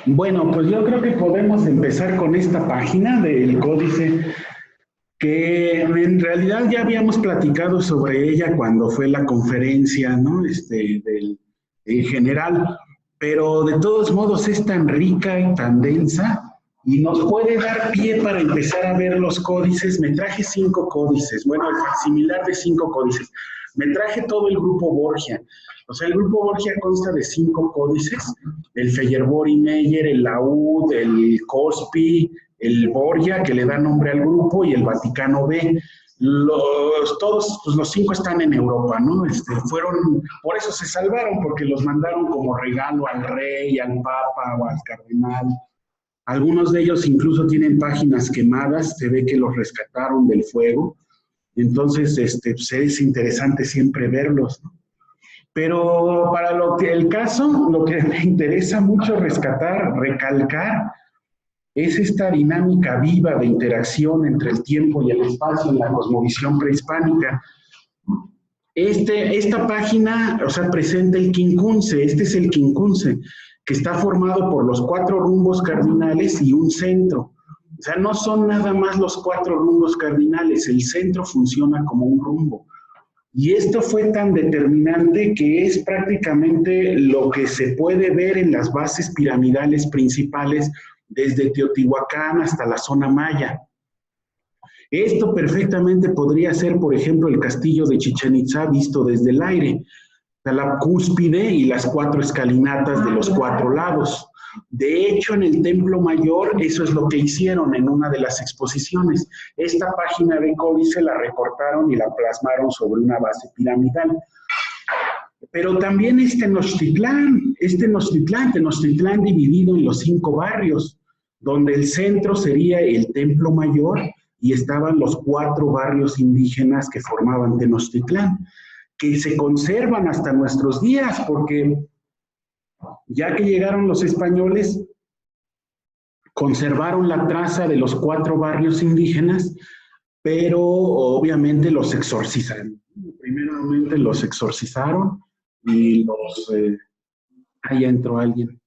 Bueno, pues yo creo que podemos empezar con esta página del códice, que en realidad ya habíamos platicado sobre ella cuando fue la conferencia, ¿no? En general, pero de todos modos es tan rica y tan densa y nos puede dar pie para empezar a ver los códices. Me traje 5 códices, bueno, el similar de 5 códices. Me traje todo el grupo Borgia. O sea, el grupo Borgia consta de 5 códices: el Feuerbori-Meyer, el Laud, el Cospi, el Borgia, que le da nombre al grupo, y el Vaticano B. Todos pues, los 5 están en Europa, ¿no? Por eso se salvaron, porque los mandaron como regalo al rey, al papa o al cardenal. Algunos de ellos incluso tienen páginas quemadas, se ve que los rescataron del fuego. Entonces, pues es interesante siempre verlos, ¿no? Pero para el caso, lo que me interesa mucho rescatar, recalcar, es esta dinámica viva de interacción entre el tiempo y el espacio en la cosmovisión prehispánica. Esta página, o sea, presenta el quincunce. Este es el quincunce, que está formado por los 4 rumbos cardinales y un centro. O sea, no son nada más los 4 rumbos cardinales, el centro funciona como un rumbo. Y esto fue tan determinante que es prácticamente lo que se puede ver en las bases piramidales principales desde Teotihuacán hasta la zona maya. Esto perfectamente podría ser, por ejemplo, el castillo de Chichén Itzá visto desde el aire, la cúspide y las 4 escalinatas de los 4 lados. De hecho, en el Templo Mayor, eso es lo que hicieron en una de las exposiciones. Esta página de códice la recortaron y la plasmaron sobre una base piramidal. Pero también Tenochtitlán dividido en los 5 barrios, donde el centro sería el Templo Mayor y estaban los 4 barrios indígenas que formaban Tenochtitlán, que se conservan hasta nuestros días, porque ya que llegaron los españoles, conservaron la traza de los 4 barrios indígenas, pero obviamente los exorcizaron. Primeramente los exorcizaron y los... ahí entró alguien.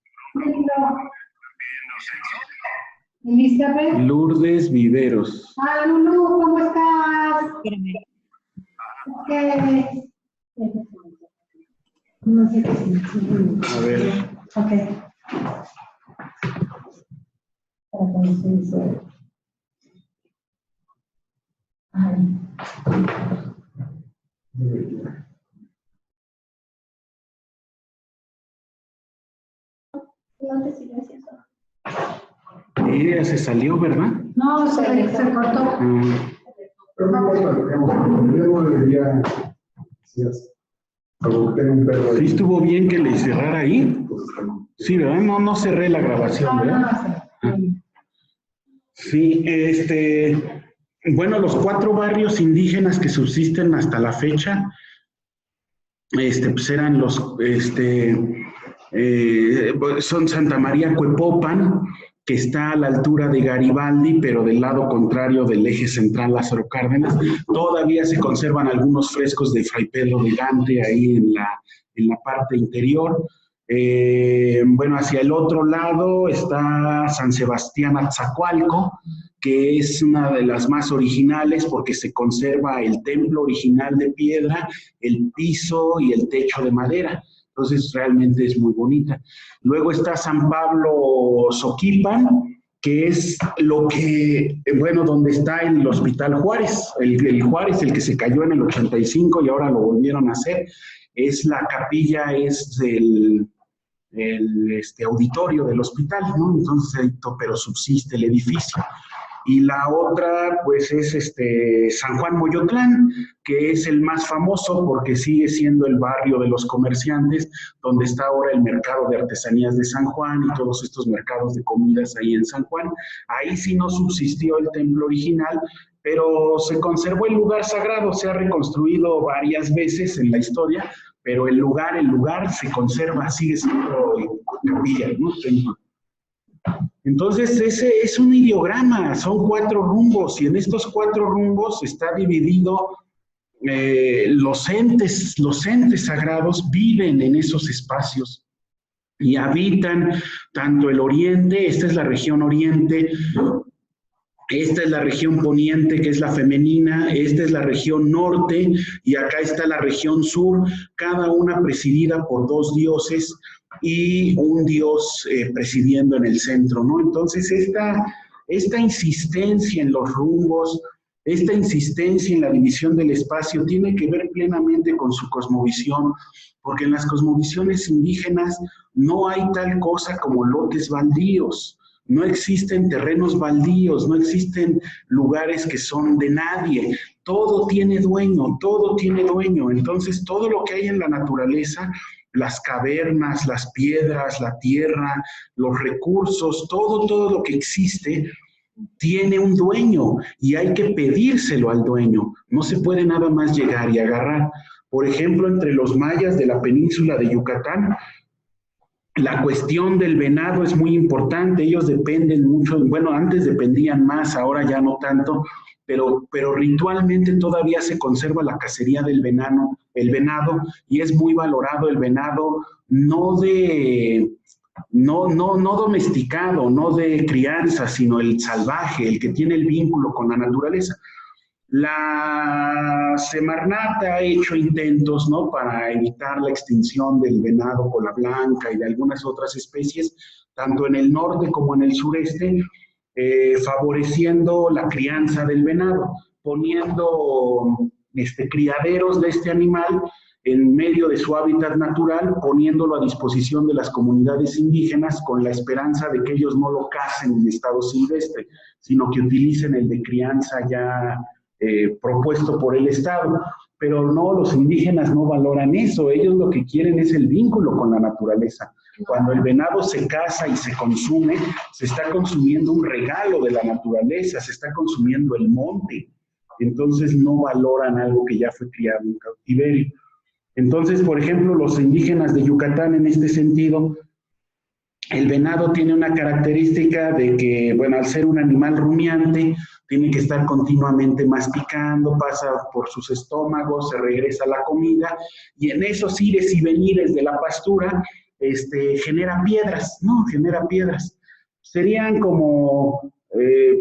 Elizabeth. Lourdes Viveros. Ah, Lulu, ¿cómo estás? Okay. No sé qué es. A ver. Ok. No te silencias. Ella se salió, ¿verdad? No, se cortó. Pero no importa, digamos, yo no debería, como tener un perro ahí. ¿Sí estuvo bien que le cerrara ahí? Sí, ¿verdad? No cerré la grabación, ¿verdad? Sí, bueno, los 4 barrios indígenas que subsisten hasta la fecha, pues eran son Santa María Cuepopan, que está a la altura de Garibaldi, pero del lado contrario del eje central Lázaro Cárdenas. Todavía se conservan algunos frescos de Fray Pedro de Gante ahí en la parte interior. Bueno, hacia el otro lado está San Sebastián Atzacoalco, que es una de las más originales porque se conserva el templo original de piedra, el piso y el techo de madera. Entonces realmente es muy bonita. Luego está San Pablo Soquipan, que es lo que, bueno, donde está el Hospital Juárez, el Juárez, el que se cayó en el 85 y ahora lo volvieron a hacer. Es la capilla, es el auditorio del hospital, ¿no? Entonces, pero subsiste el edificio. Y la otra, pues, es San Juan Moyotlán, que es el más famoso porque sigue siendo el barrio de los comerciantes, donde está ahora el mercado de artesanías de San Juan y todos estos mercados de comidas ahí en San Juan. Ahí sí no subsistió el templo original, pero se conservó el lugar sagrado, se ha reconstruido varias veces en la historia, pero el lugar se conserva, sigue siendo capilla, ¿no? Entonces, ese es un ideograma, son 4 rumbos, y en estos 4 rumbos está dividido, los entes sagrados viven en esos espacios. y habitan tanto el oriente, esta es la región oriente, esta es la región poniente, que es la femenina, esta es la región norte, y acá está la región sur, cada una presidida por 2 dioses y un dios presidiendo en el centro, ¿no? Entonces, esta insistencia en los rumbos, esta insistencia en la división del espacio tiene que ver plenamente con su cosmovisión, porque en las cosmovisiones indígenas no hay tal cosa como lotes baldíos. No existen terrenos baldíos, no existen lugares que son de nadie. Todo tiene dueño, todo tiene dueño. Entonces, todo lo que hay en la naturaleza, las cavernas, las piedras, la tierra, los recursos, todo lo que existe, tiene un dueño y hay que pedírselo al dueño. No se puede nada más llegar y agarrar. Por ejemplo, entre los mayas de la península de Yucatán, la cuestión del venado es muy importante, ellos dependen mucho, bueno, antes dependían más, ahora ya no tanto, pero ritualmente todavía se conserva la cacería del venado, y es muy valorado el venado, no domesticado, no de crianza, sino el salvaje, el que tiene el vínculo con la naturaleza. La Semarnat ha hecho intentos, ¿no?, para evitar la extinción del venado cola blanca y de algunas otras especies, tanto en el norte como en el sureste, favoreciendo la crianza del venado, poniendo criaderos de este animal en medio de su hábitat natural, poniéndolo a disposición de las comunidades indígenas con la esperanza de que ellos no lo cacen en estado silvestre, sino que utilicen el de crianza ya propuesto por el Estado. Pero no, los indígenas no valoran eso, ellos lo que quieren es el vínculo con la naturaleza. Cuando el venado se caza y se consume, se está consumiendo un regalo de la naturaleza, se está consumiendo el monte. Entonces no valoran algo que ya fue criado en cautiverio. Entonces, por ejemplo, los indígenas de Yucatán en este sentido, el venado tiene una característica de que, bueno, al ser un animal rumiante, tiene que estar continuamente masticando, pasa por sus estómagos, se regresa la comida, y en esos ires y venires de la pastura, genera piedras, ¿no? Genera piedras. Serían como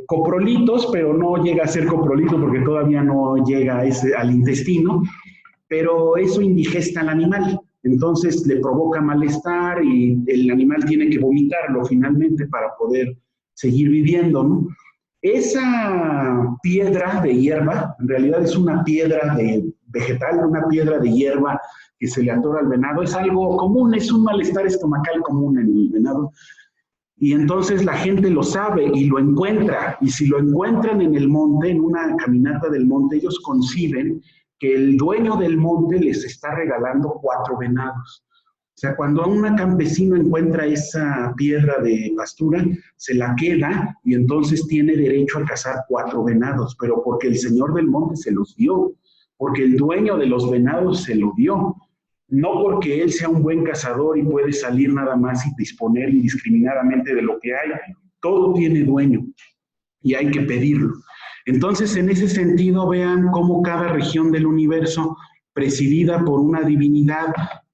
coprolitos, pero no llega a ser coprolito porque todavía no llega al intestino, pero eso indigesta al animal. Entonces le provoca malestar y el animal tiene que vomitarlo finalmente para poder seguir viviendo, ¿no? Esa piedra de hierba, en realidad es una piedra vegetal, una piedra de hierba que se le atora al venado, es algo común, es un malestar estomacal común en el venado. Y entonces la gente lo sabe y lo encuentra, y si lo encuentran en el monte, en una caminata del monte, ellos conciben que el dueño del monte les está regalando 4 venados. O sea, cuando un campesino encuentra esa piedra de pastura, se la queda y entonces tiene derecho a cazar 4 venados, pero porque el señor del monte se los dio, porque el dueño de los venados se lo dio, no porque él sea un buen cazador y puede salir nada más y disponer indiscriminadamente de lo que hay. Todo tiene dueño y hay que pedirlo. Entonces, en ese sentido, vean cómo cada región del universo, presidida por una divinidad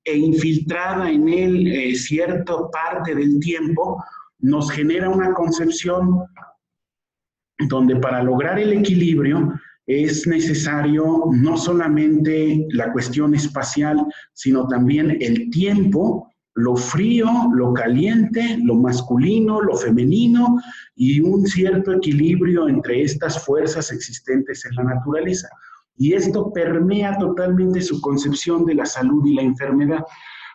e infiltrada en él cierta parte del tiempo, nos genera una concepción donde para lograr el equilibrio es necesario no solamente la cuestión espacial, sino también el tiempo, lo frío, lo caliente, lo masculino, lo femenino y un cierto equilibrio entre estas fuerzas existentes en la naturaleza. Y esto permea totalmente su concepción de la salud y la enfermedad.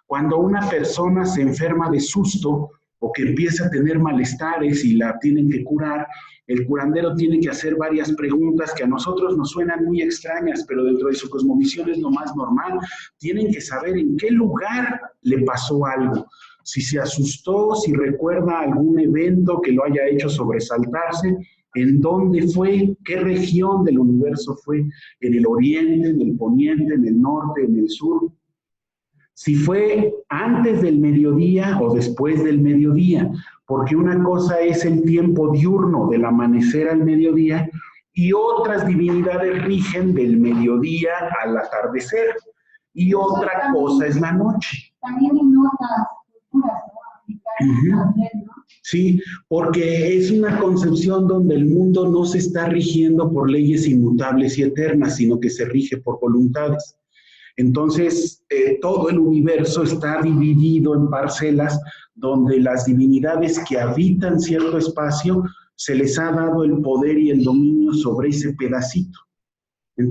Cuando una persona se enferma de susto o que empieza a tener malestares y la tienen que curar, el curandero tiene que hacer varias preguntas que a nosotros nos suenan muy extrañas, pero dentro de su cosmovisión es lo más normal. Tienen que saber en qué lugar le pasó algo, si se asustó, si recuerda algún evento que lo haya hecho sobresaltarse, en dónde fue, qué región del universo fue, en el oriente, en el poniente, en el norte, en el sur. Si fue antes del mediodía o después del mediodía, porque una cosa es el tiempo diurno del amanecer al mediodía y otras divinidades rigen del mediodía al atardecer y otra cosa es la noche. También en otras culturas, ¿no? también, ¿no? Sí, porque es una concepción donde el mundo no se está rigiendo por leyes inmutables y eternas, sino que se rige por voluntades. Entonces, todo el universo está dividido en parcelas donde las divinidades que habitan cierto espacio se les ha dado el poder y el dominio sobre ese pedacito.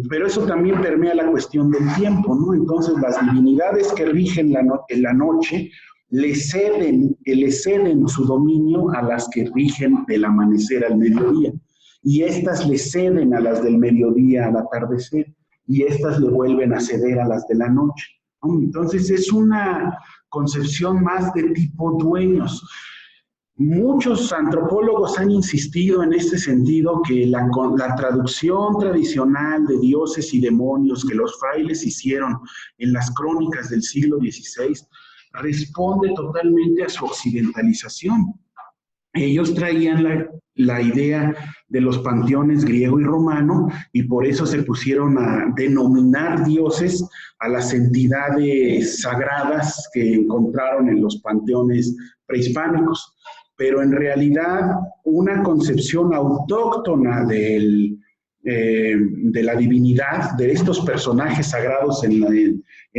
Pero eso también permea la cuestión del tiempo, ¿no? Entonces, las divinidades que rigen en la noche le ceden su dominio a las que rigen del amanecer al mediodía. Y estas le ceden a las del mediodía al atardecer. Y estas le vuelven a ceder a las de la noche, ¿no? Entonces, es una concepción más de tipo dueños. Muchos antropólogos han insistido en este sentido que la traducción tradicional de dioses y demonios que los frailes hicieron en las crónicas del siglo XVI responde totalmente a su occidentalización. Ellos traían la idea de los panteones griego y romano y por eso se pusieron a denominar dioses a las entidades sagradas que encontraron en los panteones prehispánicos. Pero en realidad una concepción autóctona de la divinidad, de estos personajes sagrados en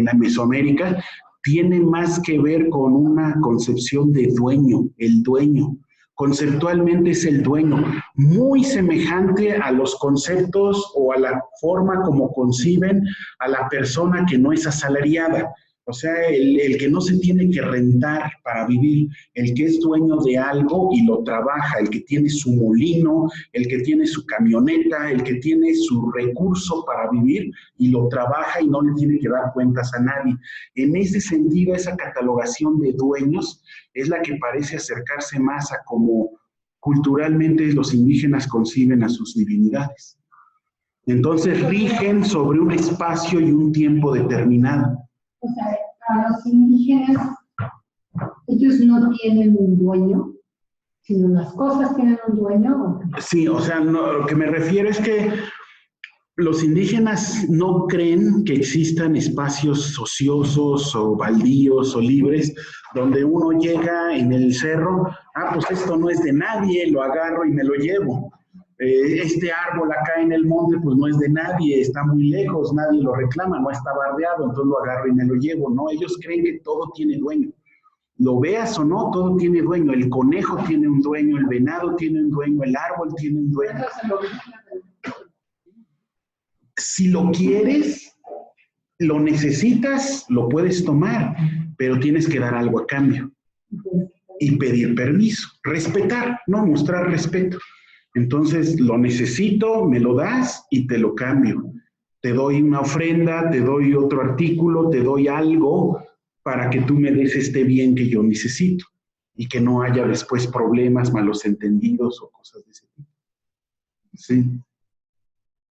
la Mesoamérica, tiene más que ver con una concepción de dueño, el dueño. Conceptualmente es el dueño, muy semejante a los conceptos o a la forma como conciben a la persona que no es asalariada. O sea, el que no se tiene que rentar para vivir, el que es dueño de algo y lo trabaja, el que tiene su molino, el que tiene su camioneta, el que tiene su recurso para vivir y lo trabaja y no le tiene que dar cuentas a nadie. En ese sentido, esa catalogación de dueños es la que parece acercarse más a cómo culturalmente los indígenas conciben a sus divinidades. Entonces, rigen sobre un espacio y un tiempo determinado. O sea, a los indígenas, ellos no tienen un dueño, sino las cosas tienen un dueño. Sí, o sea, no, lo que me refiero es que los indígenas no creen que existan espacios ociosos o baldíos o libres donde uno llega en el cerro, pues esto no es de nadie, lo agarro y me lo llevo. Este árbol acá en el monte pues no es de nadie, está muy lejos, nadie lo reclama, no está bardeado, entonces lo agarro y me lo llevo. No, ellos creen que todo tiene dueño. Lo veas o no, todo tiene dueño. El conejo tiene un dueño, el venado tiene un dueño, el árbol tiene un dueño. Si lo quieres, lo necesitas, lo puedes tomar, pero tienes que dar algo a cambio. Y pedir permiso, respetar, ¿no? Mostrar respeto. Entonces, lo necesito, me lo das y te lo cambio. Te doy una ofrenda, te doy otro artículo, te doy algo para que tú me des este bien que yo necesito y que no haya después problemas, malos entendidos o cosas de ese tipo. Sí.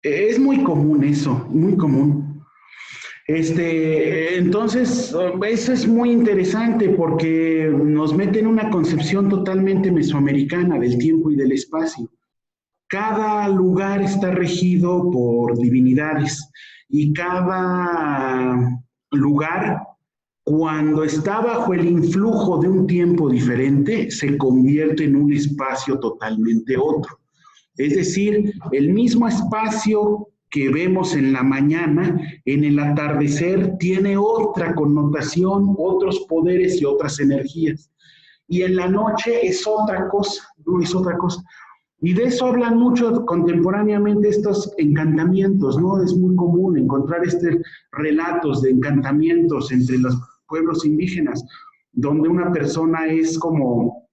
Es muy común eso, muy común. Entonces, eso es muy interesante porque nos mete en una concepción totalmente mesoamericana del tiempo y del espacio. Cada lugar está regido por divinidades y cada lugar, cuando está bajo el influjo de un tiempo diferente, se convierte en un espacio totalmente otro. Es decir, el mismo espacio que vemos en la mañana, en el atardecer, tiene otra connotación, otros poderes y otras energías. Y en la noche es otra cosa, ¿no? Es otra cosa. Y de eso hablan mucho contemporáneamente estos encantamientos, ¿no? Es muy común encontrar relatos de encantamientos entre los pueblos indígenas, donde una persona es como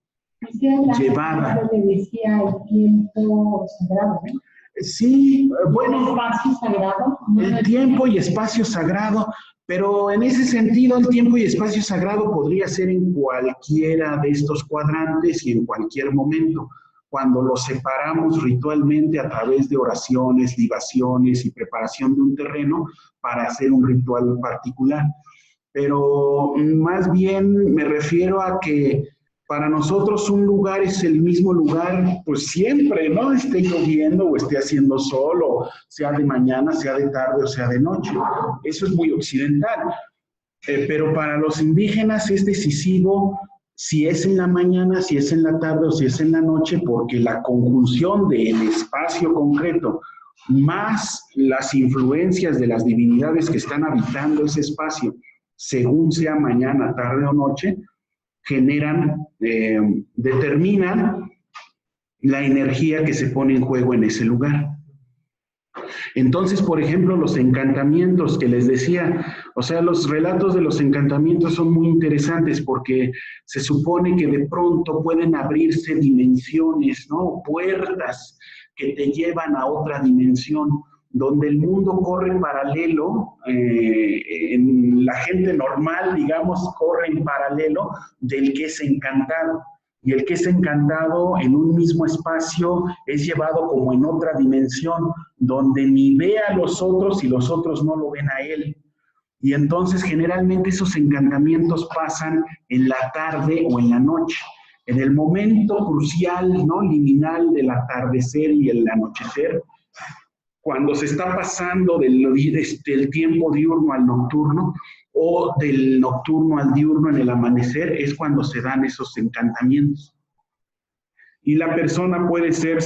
llevada. Le decía el tiempo sagrado, ¿no? Sí, bueno, el espacio sagrado. El tiempo y espacio sagrado, pero en ese sentido el tiempo y espacio sagrado podría ser en cualquiera de estos cuadrantes y en cualquier momento, cuando los separamos ritualmente a través de oraciones, libaciones y preparación de un terreno para hacer un ritual particular. Pero más bien me refiero a que para nosotros un lugar es el mismo lugar, pues siempre, ¿no? Esté lloviendo o esté haciendo sol, o sea de mañana, sea de tarde o sea de noche. Eso es muy occidental. Pero para los indígenas es decisivo si es en la mañana, si es en la tarde o si es en la noche, porque la conjunción del espacio concreto más las influencias de las divinidades que están habitando ese espacio, según sea mañana, tarde o noche, determinan la energía que se pone en juego en ese lugar. Entonces, por ejemplo, los encantamientos que les decía, o sea, los relatos de los encantamientos son muy interesantes porque se supone que de pronto pueden abrirse dimensiones, ¿no? Puertas que te llevan a otra dimensión, donde el mundo corre paralelo, la gente normal, digamos, corre en paralelo del que es encantado. Y el que es encantado en un mismo espacio es llevado como en otra dimensión, donde ni ve a los otros y los otros no lo ven a él. Y entonces generalmente esos encantamientos pasan en la tarde o en la noche. En el momento crucial, ¿no? Liminal del atardecer y el anochecer, cuando se está pasando del tiempo diurno al nocturno, o del nocturno al diurno en el amanecer, es cuando se dan esos encantamientos. Y la persona puede ser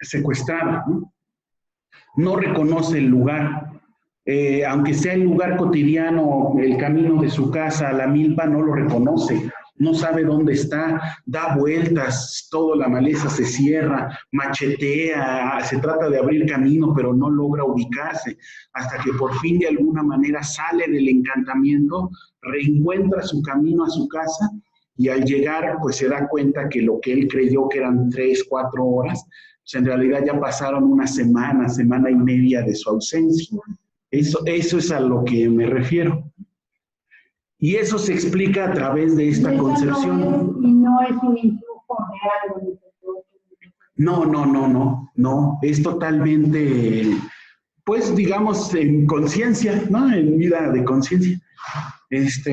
secuestrada, ¿no? No reconoce el lugar. Aunque sea el lugar cotidiano, el camino de su casa a la milpa, no lo reconoce. No sabe dónde está, da vueltas, toda la maleza se cierra, machetea, se trata de abrir camino, pero no logra ubicarse, hasta que por fin de alguna manera sale del encantamiento, reencuentra su camino a su casa y al llegar pues se da cuenta que lo que él creyó que eran 3, 4 horas, pues en realidad ya pasaron una semana, semana y media de su ausencia. Eso es a lo que me refiero. Y eso se explica a través de esta concepción. Y no es un influjo de algo. No, es totalmente, pues digamos, en conciencia, ¿no? En vida de conciencia. Es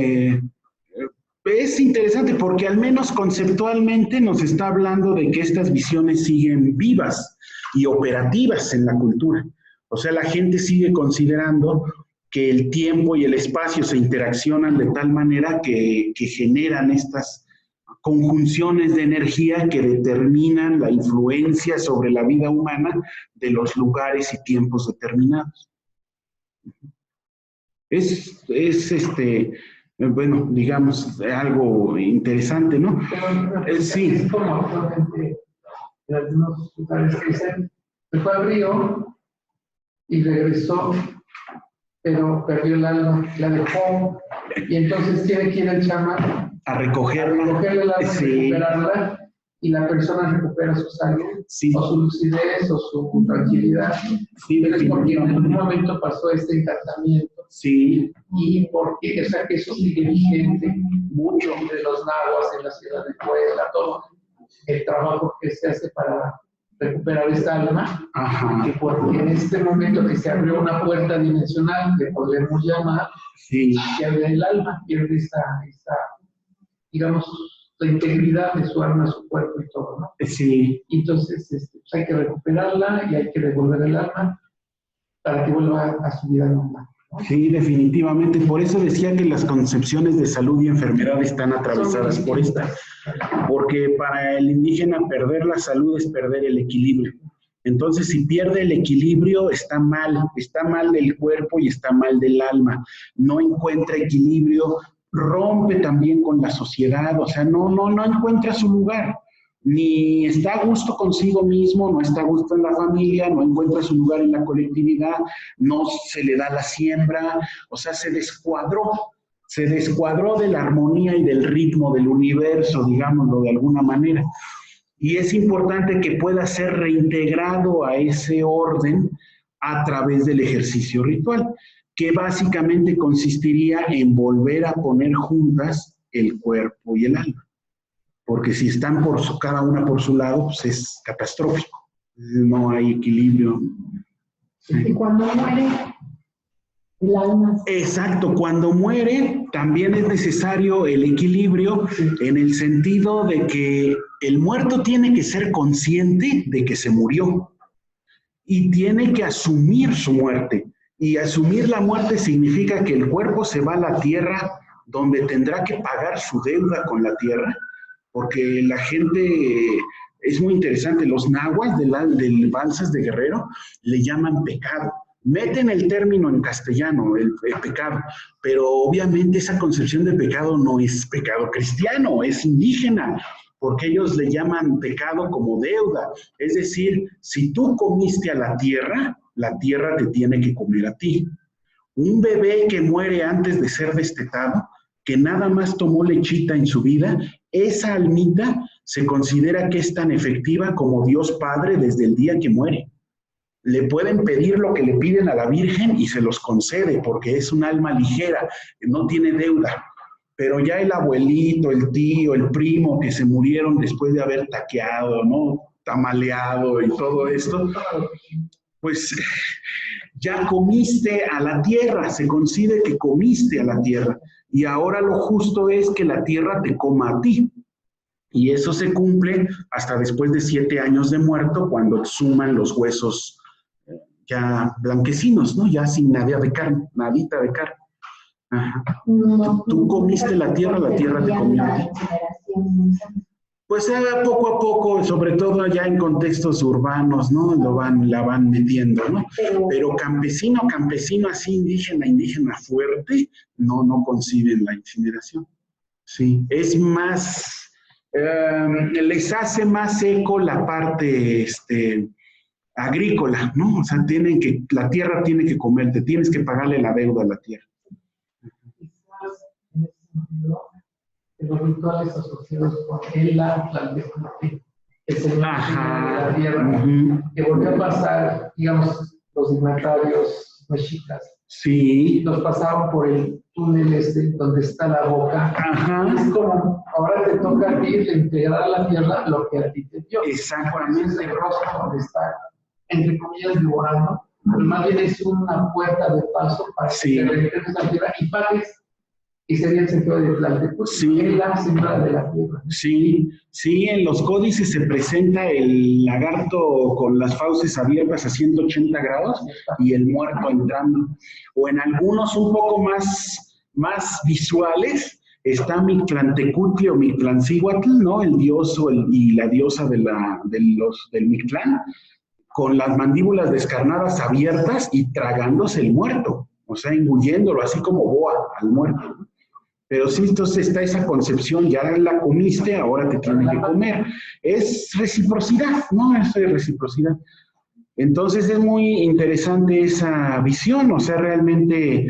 interesante porque al menos conceptualmente nos está hablando de que estas visiones siguen vivas y operativas en la cultura. O sea, la gente sigue considerando que el tiempo y el espacio se interaccionan de tal manera que generan estas conjunciones de energía que determinan la influencia sobre la vida humana de los lugares y tiempos determinados. Bueno, digamos, algo interesante, ¿no? Sí. Es como actualmente en algunos lugares que dicen, se fue al río y regresó, pero perdió el alma, la dejó, y entonces tiene que ir el chamán a recogerla, el alma, sí. recuperarla, y la persona recupera su salud, sí. O su lucidez, o su tranquilidad. Sí, pero es porque en algún momento pasó este encantamiento. Sí. Y porque, o sea, que eso sigue vigente mucho de los nahuas en la ciudad de Puebla, todo el trabajo que se hace para recuperar esta alma. Ajá. Que porque en este momento que se abrió una puerta dimensional que podemos llamar, sí. pierde el alma, pierde esta digamos, la integridad de su alma, su cuerpo y todo, ¿no? Sí. Entonces, pues hay que recuperarla y hay que devolver el alma para que vuelva a su vida normal. Sí, definitivamente. Por eso decía que las concepciones de salud y enfermedad están atravesadas por esta. Porque para el indígena perder la salud es perder el equilibrio. Entonces, si pierde el equilibrio, está mal del cuerpo y está mal del alma. No encuentra equilibrio, rompe también con la sociedad, o sea, no encuentra su lugar. Ni está a gusto consigo mismo, no está a gusto en la familia, no encuentra su lugar en la colectividad, no se le da la siembra, o sea, se descuadró de la armonía y del ritmo del universo, digámoslo de alguna manera. Y es importante que pueda ser reintegrado a ese orden a través del ejercicio ritual, que básicamente consistiría en volver a poner juntas el cuerpo y el alma. Porque si están cada una por su lado, pues es catastrófico. No hay equilibrio. Y cuando muere el alma. Exacto, cuando muere también es necesario el equilibrio en el sentido de que el muerto tiene que ser consciente de que se murió y tiene que asumir su muerte. Y asumir la muerte significa que el cuerpo se va a la tierra donde tendrá que pagar su deuda con la tierra, porque la gente, es muy interesante, los nahuas del Balsas de Guerrero le llaman pecado. Meten el término en castellano, el pecado, pero obviamente esa concepción de pecado no es pecado cristiano, es indígena, porque ellos le llaman pecado como deuda. Es decir, si tú comiste a la tierra te tiene que comer a ti. Un bebé que muere antes de ser destetado, que nada más tomó lechita en su vida, esa almita se considera que es tan efectiva como Dios Padre desde el día que muere. Le pueden pedir lo que le piden a la Virgen y se los concede porque es un alma ligera, no tiene deuda. Pero ya el abuelito, el tío, el primo que se murieron después de haber taqueado, ¿no? Tamaleado y todo esto, pues ya comiste a la tierra, se considera que comiste a la tierra. Y ahora lo justo es que la tierra te coma a ti. Y eso se cumple hasta después de 7 años de muerto, cuando suman los huesos ya blanquecinos, ¿no? Ya sin nadita de carne. Ajá. No, Tú comiste la tierra te comió a ti. Pues poco a poco, sobre todo ya en contextos urbanos, ¿no? La van metiendo, ¿no? Pero campesino así, indígena fuerte, no conciben la incineración. Sí, es más, les hace más eco la parte, agrícola, ¿no? O sea, la tierra tiene que comerte, tienes que pagarle la deuda a la tierra. Quizás en ese sentido, los rituales asociados con el Tlaltecuhtli, que es el máximo de la tierra, que volvió a pasar, digamos, los dignatarios mexicas. Sí. Los pasaban por el túnel donde está la boca. Ajá. Es como, ahora te toca a ti integrar a la tierra lo que a ti te dio. Exactamente. El rostro donde está, entre comillas, devorando, pero más bien es una puerta de paso para que te regreses a la tierra y pagues. Y sería el sentido de Tlaltecuhtli, que es la sembrada de la tierra. Sí, en los códices se presenta el lagarto con las fauces abiertas a 180 grados y el muerto entrando. O en algunos un poco más visuales, está Mictlantecuhtli o Mictlancíhuatl, ¿no? El dios y la diosa del Mictlán, con las mandíbulas descarnadas abiertas y tragándose el muerto, o sea, engulléndolo, así como boa al muerto. Pero sí, entonces está esa concepción, ya la comiste, ahora te tienen que comer. Es reciprocidad, ¿no? Es reciprocidad. Entonces es muy interesante esa visión, o sea, realmente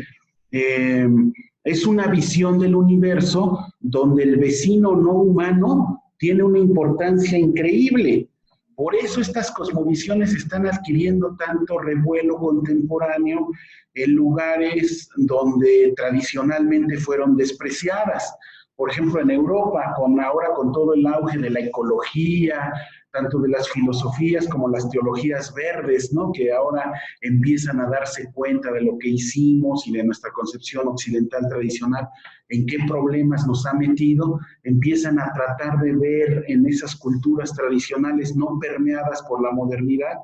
es una visión del universo donde el vecino no humano tiene una importancia increíble. Por eso estas cosmovisiones están adquiriendo tanto revuelo contemporáneo en lugares donde tradicionalmente fueron despreciadas. Por ejemplo, en Europa, ahora con todo el auge de la ecología, tanto de las filosofías como las teologías verdes, ¿no? Que ahora empiezan a darse cuenta de lo que hicimos y de nuestra concepción occidental tradicional, en qué problemas nos ha metido, empiezan a tratar de ver en esas culturas tradicionales no permeadas por la modernidad,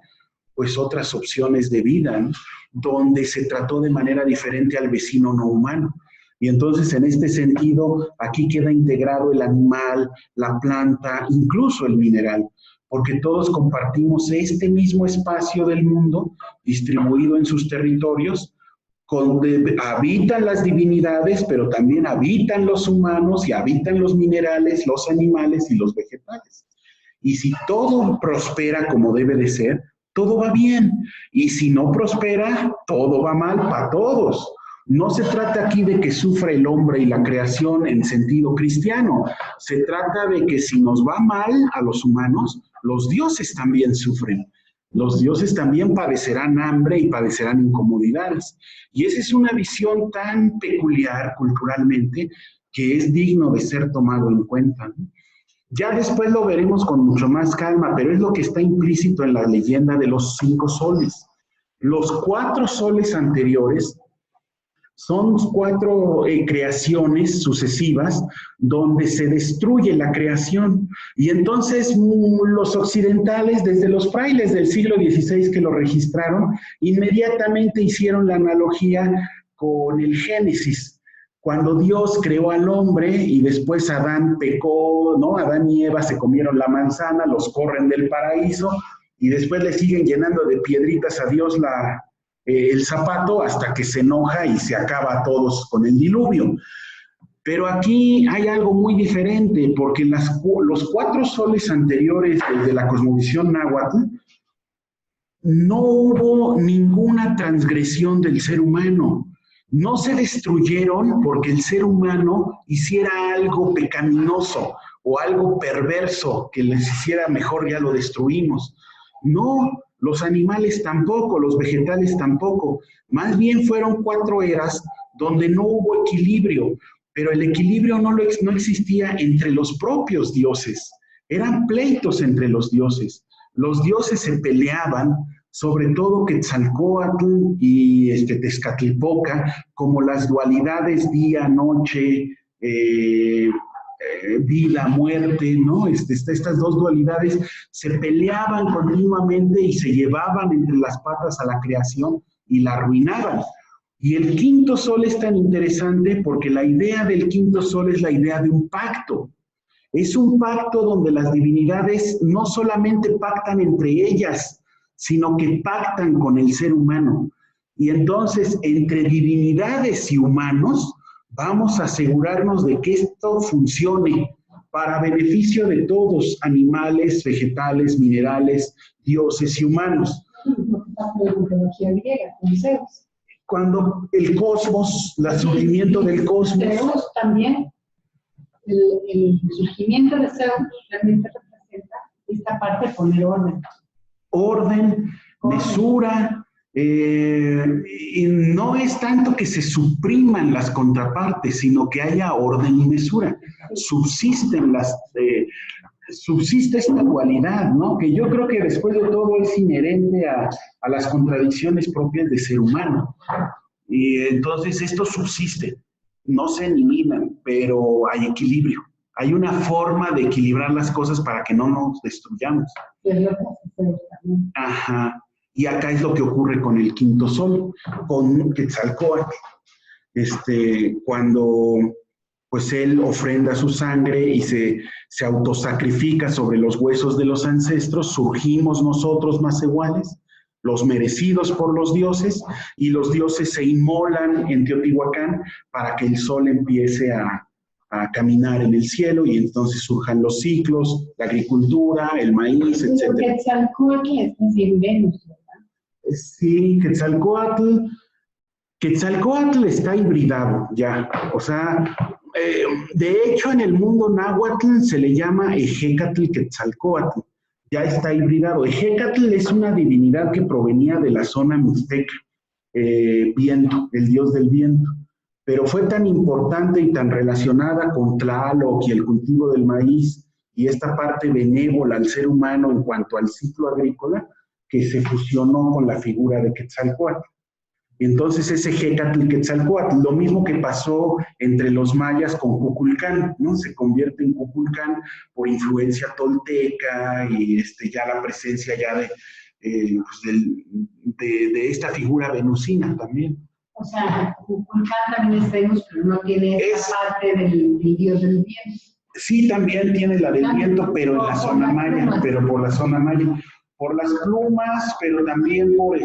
pues otras opciones de vida, ¿no? Donde se trató de manera diferente al vecino no humano. Y entonces, en este sentido, aquí queda integrado el animal, la planta, incluso el mineral, porque todos compartimos este mismo espacio del mundo, distribuido en sus territorios, donde habitan las divinidades, pero también habitan los humanos y habitan los minerales, los animales y los vegetales. Y si todo prospera como debe de ser, todo va bien. Y si no prospera, todo va mal para todos. No se trata aquí de que sufra el hombre y la creación en sentido cristiano. Se trata de que si nos va mal a los humanos, los dioses también sufren. Los dioses también padecerán hambre y padecerán incomodidades. Y esa es una visión tan peculiar culturalmente que es digno de ser tomado en cuenta, ¿no? Ya después lo veremos con mucho más calma, pero es lo que está implícito en la leyenda de los 5 soles. Los 4 soles anteriores son 4 creaciones sucesivas donde se destruye la creación. Y entonces los occidentales, desde los frailes del siglo XVI que lo registraron, inmediatamente hicieron la analogía con el Génesis, cuando Dios creó al hombre y después Adán pecó, ¿no? Adán y Eva se comieron la manzana, los corren del paraíso y después le siguen llenando de piedritas a Dios el zapato hasta que se enoja y se acaba a todos con el diluvio. Pero aquí hay algo muy diferente, porque los 4 soles anteriores de la cosmovisión náhuatl no hubo ninguna transgresión del ser humano. No se destruyeron porque el ser humano hiciera algo pecaminoso o algo perverso que les hiciera mejor, ya lo destruimos. No, los animales tampoco, los vegetales tampoco. Más bien fueron 4 eras donde no hubo equilibrio, pero el equilibrio no existía entre los propios dioses. Eran pleitos entre los dioses. Los dioses se peleaban, sobre todo Quetzalcóatl y Tezcatlipoca, como las dualidades día, noche, vida, muerte, ¿no? Estas 2 dualidades se peleaban continuamente y se llevaban entre las patas a la creación y la arruinaban. Y el quinto sol es tan interesante porque la idea del quinto sol es la idea de un pacto. Es un pacto donde las divinidades no solamente pactan entre ellas, sino que pactan con el ser humano. Y entonces, entre divinidades y humanos, vamos a asegurarnos de que esto funcione para beneficio de todos, animales, vegetales, minerales, dioses y humanos. La mitología griega, con Zeus. Cuando el cosmos, el surgimiento del cosmos. Zeus también, el surgimiento de Zeus realmente representa esta parte de poner orden. Orden, mesura, y no es tanto que se supriman las contrapartes, sino que haya orden y mesura. Subsiste esta dualidad, ¿no? Que yo creo que después de todo es inherente a las contradicciones propias de ser humano. Y entonces esto subsiste, no se eliminan, pero hay equilibrio. Hay una forma de equilibrar las cosas para que no nos destruyamos. Ajá. Y acá es lo que ocurre con el quinto sol, con Quetzalcóatl. Cuando pues él ofrenda su sangre y se autosacrifica sobre los huesos de los ancestros, surgimos nosotros más iguales, los merecidos por los dioses, y los dioses se inmolan en Teotihuacán para que el sol empiece a caminar en el cielo y entonces surjan los ciclos, la agricultura, el maíz, etc. Quetzalcóatl es decir, Venus, ¿verdad? Sí, Quetzalcóatl está hibridado ya, o sea, de hecho en el mundo náhuatl se le llama Ejecatl Quetzalcóatl, ya está hibridado. Ejecatl es una divinidad que provenía de la zona mixteca, viento, el dios del viento, pero fue tan importante y tan relacionada con Tlaloc y el cultivo del maíz y esta parte benévola al ser humano en cuanto al ciclo agrícola, que se fusionó con la figura de Quetzalcóatl. Entonces ese Ejecatl Quetzalcóatl, lo mismo que pasó entre los mayas con Kukulcán, ¿no? Se convierte en Kukulcán por influencia tolteca y ya la presencia ya de esta figura venusina también. O sea, Kukulcán también es Venus, pero no tiene esa parte del dios del viento. Sí, también tiene la del viento, pero en la zona maya, pero por la zona maya. Por las plumas, pero también por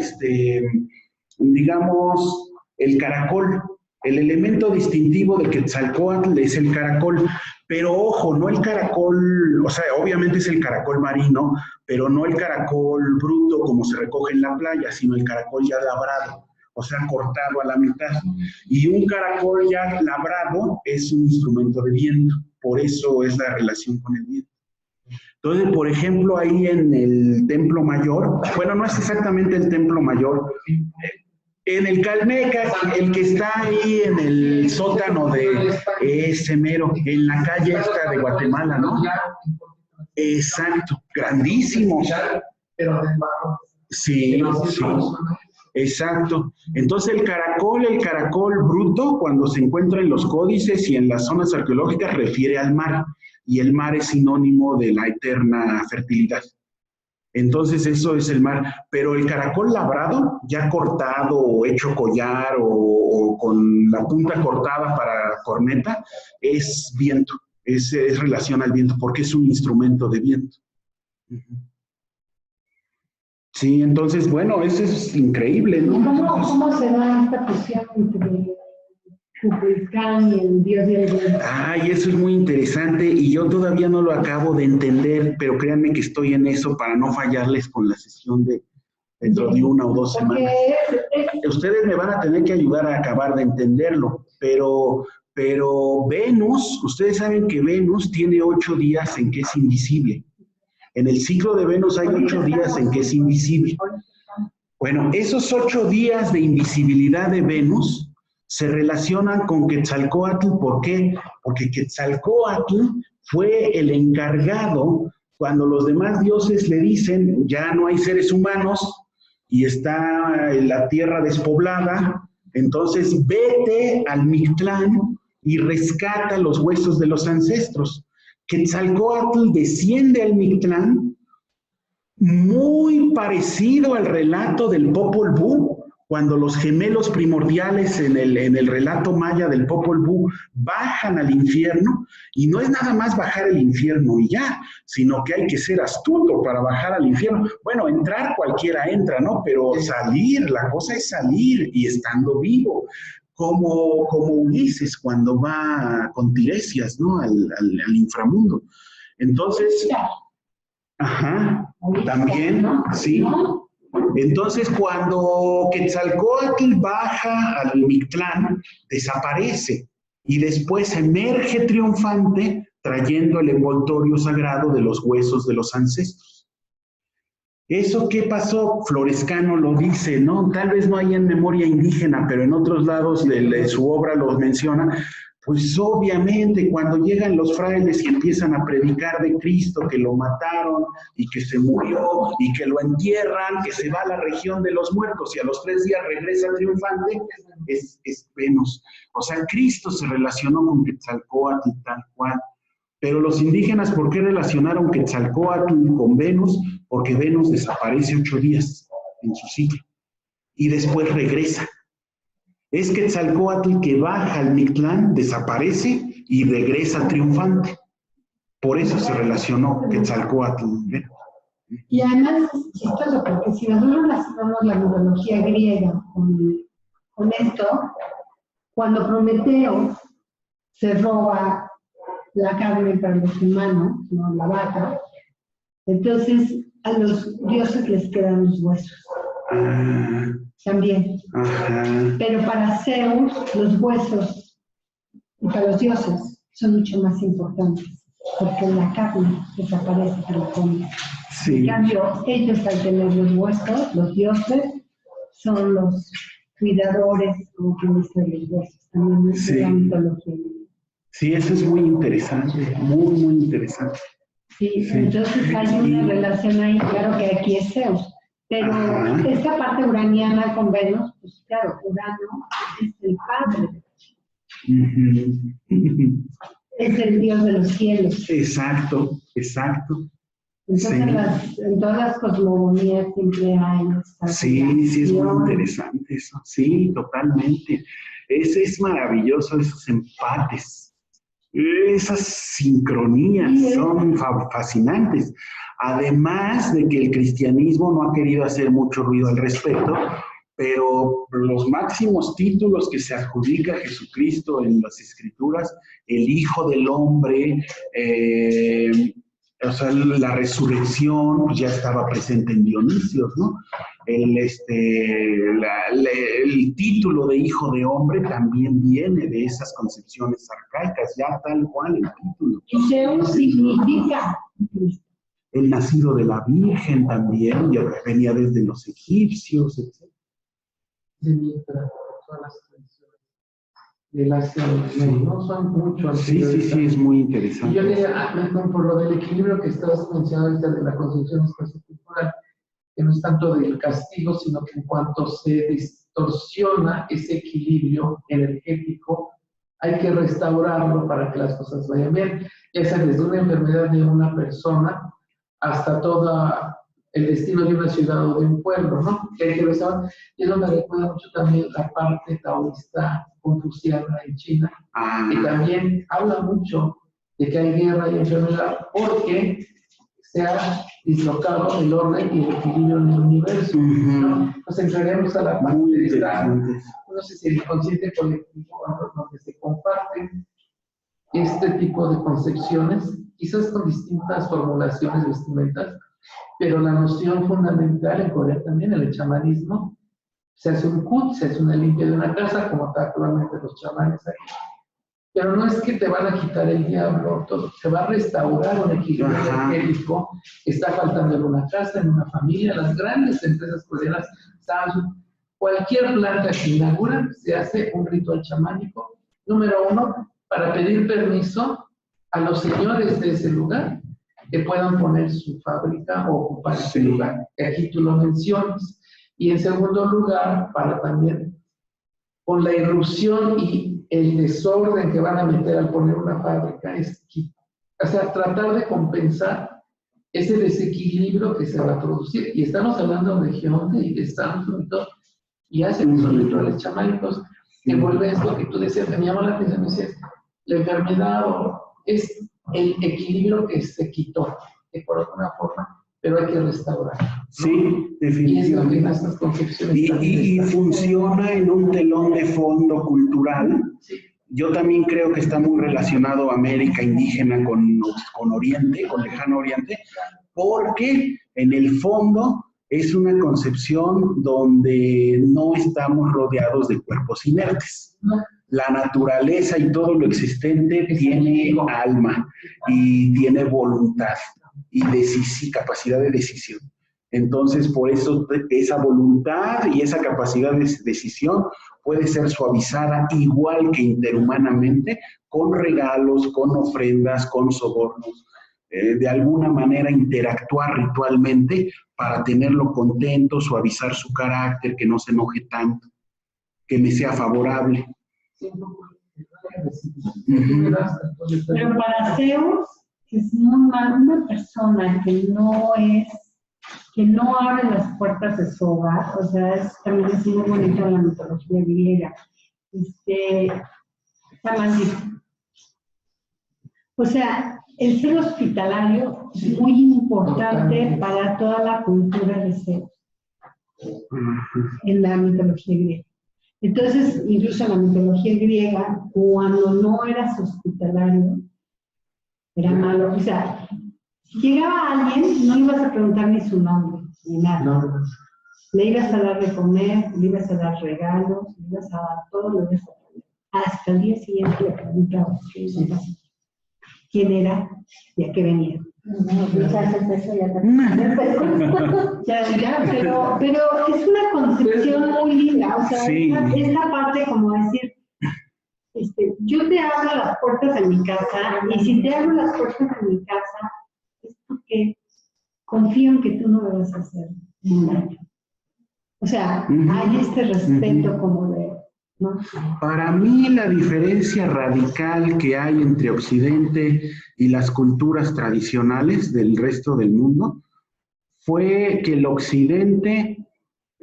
digamos, el caracol. El elemento distintivo de Quetzalcóatl es el caracol, pero ojo, no el caracol, o sea, obviamente es el caracol marino, pero no el caracol bruto como se recoge en la playa, sino el caracol ya labrado, o sea, cortado a la mitad. Y un caracol ya labrado es un instrumento de viento, por eso es la relación con el viento. Entonces, por ejemplo, ahí en el Templo Mayor, bueno, no es exactamente el Templo Mayor, en el Calmeca, el que está ahí en el sótano de ese mero, en la calle esta de Guatemala, ¿no? Exacto, grandísimo. Sí, sí, exacto. Entonces el caracol bruto, cuando se encuentra en los códices y en las zonas arqueológicas, refiere al mar, y el mar es sinónimo de la eterna fertilidad. Entonces eso es el mar. Pero el caracol labrado, ya cortado o hecho collar o con la punta cortada para corneta, es viento, es relación al viento, porque es un instrumento de viento. Sí, entonces, bueno, eso es increíble, ¿no? ¿Cómo se da esta fusión entre Kukulcán y el dios del viento? Ay, eso es muy interesante y yo todavía no lo acabo de entender, pero créanme que estoy en eso para no fallarles con la sesión de dentro de 1 o 2 semanas. Ustedes me van a tener que ayudar a acabar de entenderlo, pero Venus, ustedes saben que Venus tiene 8 días en que es invisible. En el ciclo de Venus hay 8 días en que es invisible. Bueno, esos 8 días de invisibilidad de Venus se relacionan con Quetzalcóatl. ¿Por qué? Porque Quetzalcóatl fue el encargado cuando los demás dioses le dicen, ya no hay seres humanos y está la tierra despoblada, entonces vete al Mictlán y rescata los huesos de los ancestros. Quetzalcóatl desciende al Mictlán, muy parecido al relato del Popol Vuh, cuando los gemelos primordiales en el relato maya del Popol Vuh bajan al infierno, y no es nada más bajar al infierno y ya, sino que hay que ser astuto para bajar al infierno. Bueno, entrar cualquiera entra, ¿no? Pero salir, la cosa es salir y estando vivo. Como Ulises cuando va con Tiresias, ¿no? Al inframundo. Entonces, ajá, también, sí. Entonces, cuando Quetzalcóatl baja al Mictlán, desaparece y después emerge triunfante trayendo el envoltorio sagrado de los huesos de los ancestros. ¿Eso qué pasó? Florescano lo dice, ¿no? Tal vez no hay en memoria indígena, pero en otros lados de su obra los menciona. Pues obviamente cuando llegan los frailes y empiezan a predicar de Cristo, que lo mataron y que se murió y que lo entierran, que se va a la región de los muertos y a los 3 días regresa triunfante, es Venus. O sea, Cristo se relacionó con Quetzalcóatl tal cual. Pero los indígenas, ¿por qué relacionaron Quetzalcóatl con Venus? Porque Venus desaparece 8 días en su ciclo y después regresa. Es Quetzalcóatl que baja al Mictlán, desaparece y regresa triunfante. Por eso se relacionó Quetzalcóatl. Y además es chistoso, porque si nosotros relacionamos la mitología griega con esto, cuando Prometeo se roba la carne para los humanos, no la vaca, entonces a los dioses les quedan los huesos. También. Pero para Zeus, los huesos, y para los dioses, son mucho más importantes, porque la carne desaparece de la comida. Sí. En cambio, ellos al tener los huesos, los dioses, son los cuidadores, como que dicen los huesos, también es la mitología. Sí, eso es muy interesante, muy, muy interesante. Sí, entonces hay una relación ahí, claro que aquí es Zeus. Pero esta parte uraniana con Venus, pues claro, Urano es el padre. Es el dios de los cielos. Exacto, exacto. Entonces en todas las cosmogonías siempre hay esta sí, sí, es muy interesante eso. Sí, totalmente. Es maravilloso esos empates. Esas sincronías son fascinantes. Además de que el cristianismo no ha querido hacer mucho ruido al respecto, pero los máximos títulos que se adjudica a Jesucristo en las Escrituras, el Hijo del Hombre, o sea, la resurrección, pues ya estaba presente en Dionisios, ¿no? El título de Hijo de Hombre también viene de esas concepciones arcaicas, ya tal cual el título. Y Zeus significa el nacido de la Virgen también, ya venía desde los egipcios, etc. Todas las tradiciones del Asia, no son mucho. Sí, es muy interesante. Yo diría, por lo del equilibrio que estabas mencionando de la concepción espaciocultural, que no es tanto del castigo, sino que en cuanto se distorsiona ese equilibrio energético, hay que restaurarlo para que las cosas vayan bien. Ya sea desde una enfermedad de una persona hasta toda el destino de una ciudad o de un pueblo, ¿no? Que hay que ver, y eso me recuerda mucho también la parte taoísta confuciana en China, que también habla mucho de que hay guerra y enfermedad porque se ha dislocado el orden y el equilibrio en el universo, ¿no? Nos entraremos a la parte de esta, no sé si el inconsciente colectivo, donde se comparten este tipo de concepciones, quizás con distintas formulaciones vestimentas, pero la noción fundamental en Corea también, el chamanismo, se hace un kut, se hace una limpia de una casa, como está actualmente los chamanes aquí. Pero no es que te van a quitar el diablo, todo, se va a restaurar un equilibrio energético, está faltando en una casa, en una familia, las grandes empresas coreanas, Samsung, cualquier planta que inaugura, se hace un ritual chamánico, número 1, para pedir permiso a los señores de ese lugar que puedan poner su fábrica o ocupar ese lugar, que aquí tú lo mencionas. Y en segundo lugar, para también, con la irrupción y el desorden que van a meter al poner una fábrica, o sea, tratar de compensar ese desequilibrio que se va a producir. Y estamos hablando de Gyeonggi y de Estados Unidos, y hacen esos rituales chamánicos, que vuelve esto que tú decías, me llamó la atención, me decías, la enfermedad es el equilibrio que se quitó, que por alguna forma, pero hay que restaurar, ¿no? Sí, definitivamente. Y es lo que estas concepciones y funciona en un telón de fondo cultural. Sí. Yo también creo que está muy relacionado América indígena con Oriente, con Lejano Oriente, porque en el fondo es una concepción donde no estamos rodeados de cuerpos inertes. La naturaleza y todo lo existente tiene alma y tiene voluntad y capacidad de decisión. Entonces, por eso esa voluntad y esa capacidad de decisión puede ser suavizada igual que interhumanamente con regalos, con ofrendas, con sobornos. De alguna manera interactuar ritualmente para tenerlo contento, suavizar su carácter, que no se enoje tanto, que me sea favorable. Pero para Zeus es muy mal una persona que no abre las puertas de su hogar, o sea, también es muy bonita la mitología griega. Está mal dicho. O sea, el ser hospitalario es muy importante para toda la cultura de Zeus en la mitología griega. Entonces, incluso en la mitología griega, cuando no eras hospitalario, era malo. O sea, si llegaba alguien, no le ibas a preguntar ni su nombre, ni nada. No. Le ibas a dar de comer, le ibas a dar regalos, le ibas a dar todo, lo ibas a poner. Hasta el día siguiente le preguntabas quién era y a qué venía. Pero es una concepción muy linda, o sea, esta parte como decir, yo te abro las puertas de mi casa, y si te abro las puertas de mi casa, es porque confío en que tú no me vas a hacer un daño. O sea, hay este respeto como de, ¿no? Para mí la diferencia radical que hay entre Occidente y las culturas tradicionales del resto del mundo fue que el Occidente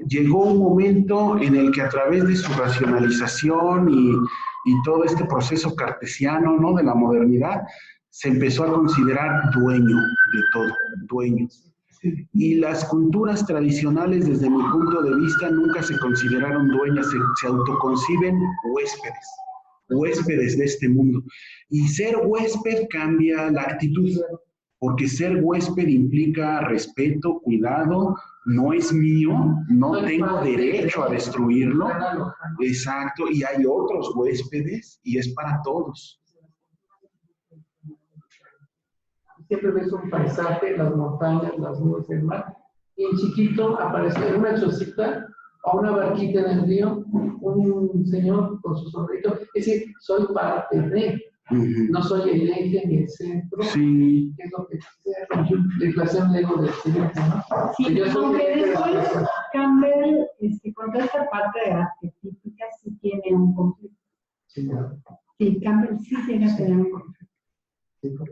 llegó un momento en el que a través de su racionalización y todo este proceso cartesiano, ¿no?, de la modernidad, se empezó a considerar dueño de todo, dueño. Y las culturas tradicionales, desde mi punto de vista, nunca se consideraron dueñas, se autoconciben huéspedes de este mundo. Y ser huésped cambia la actitud, porque ser huésped implica respeto, cuidado, no es mío, no tengo derecho a destruirlo. Exacto, y hay otros huéspedes y es para todos. Siempre ves un paisaje, las montañas, las nubes, el mar, y en chiquito aparece en una chocita o una barquita en el río un señor con su sombrerito. Es decir, soy parte de, no soy el eje ni el centro. Sí. Es lo que la inflación de ego del siguiente, ¿no? Sí, aunque después Campbell, con toda esta parte de arquetípica, sí tiene un conflicto. Sí, Campbell sí llega a tener un conflicto.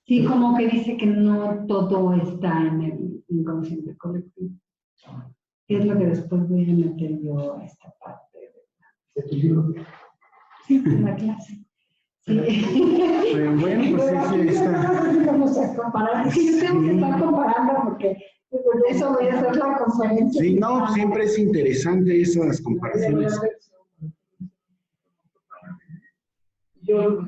Sí, como que dice que no todo está en el inconsciente colectivo. ¿Qué es lo que después voy a meter yo a esta parte de tu libro? Sí, en la clase. Sí. Bueno, pues sí, está. Vamos a comparar. Es que yo tengo que estar comparando porque por eso voy a hacer la conferencia. Sí, no, siempre es interesante esas comparaciones. Yo,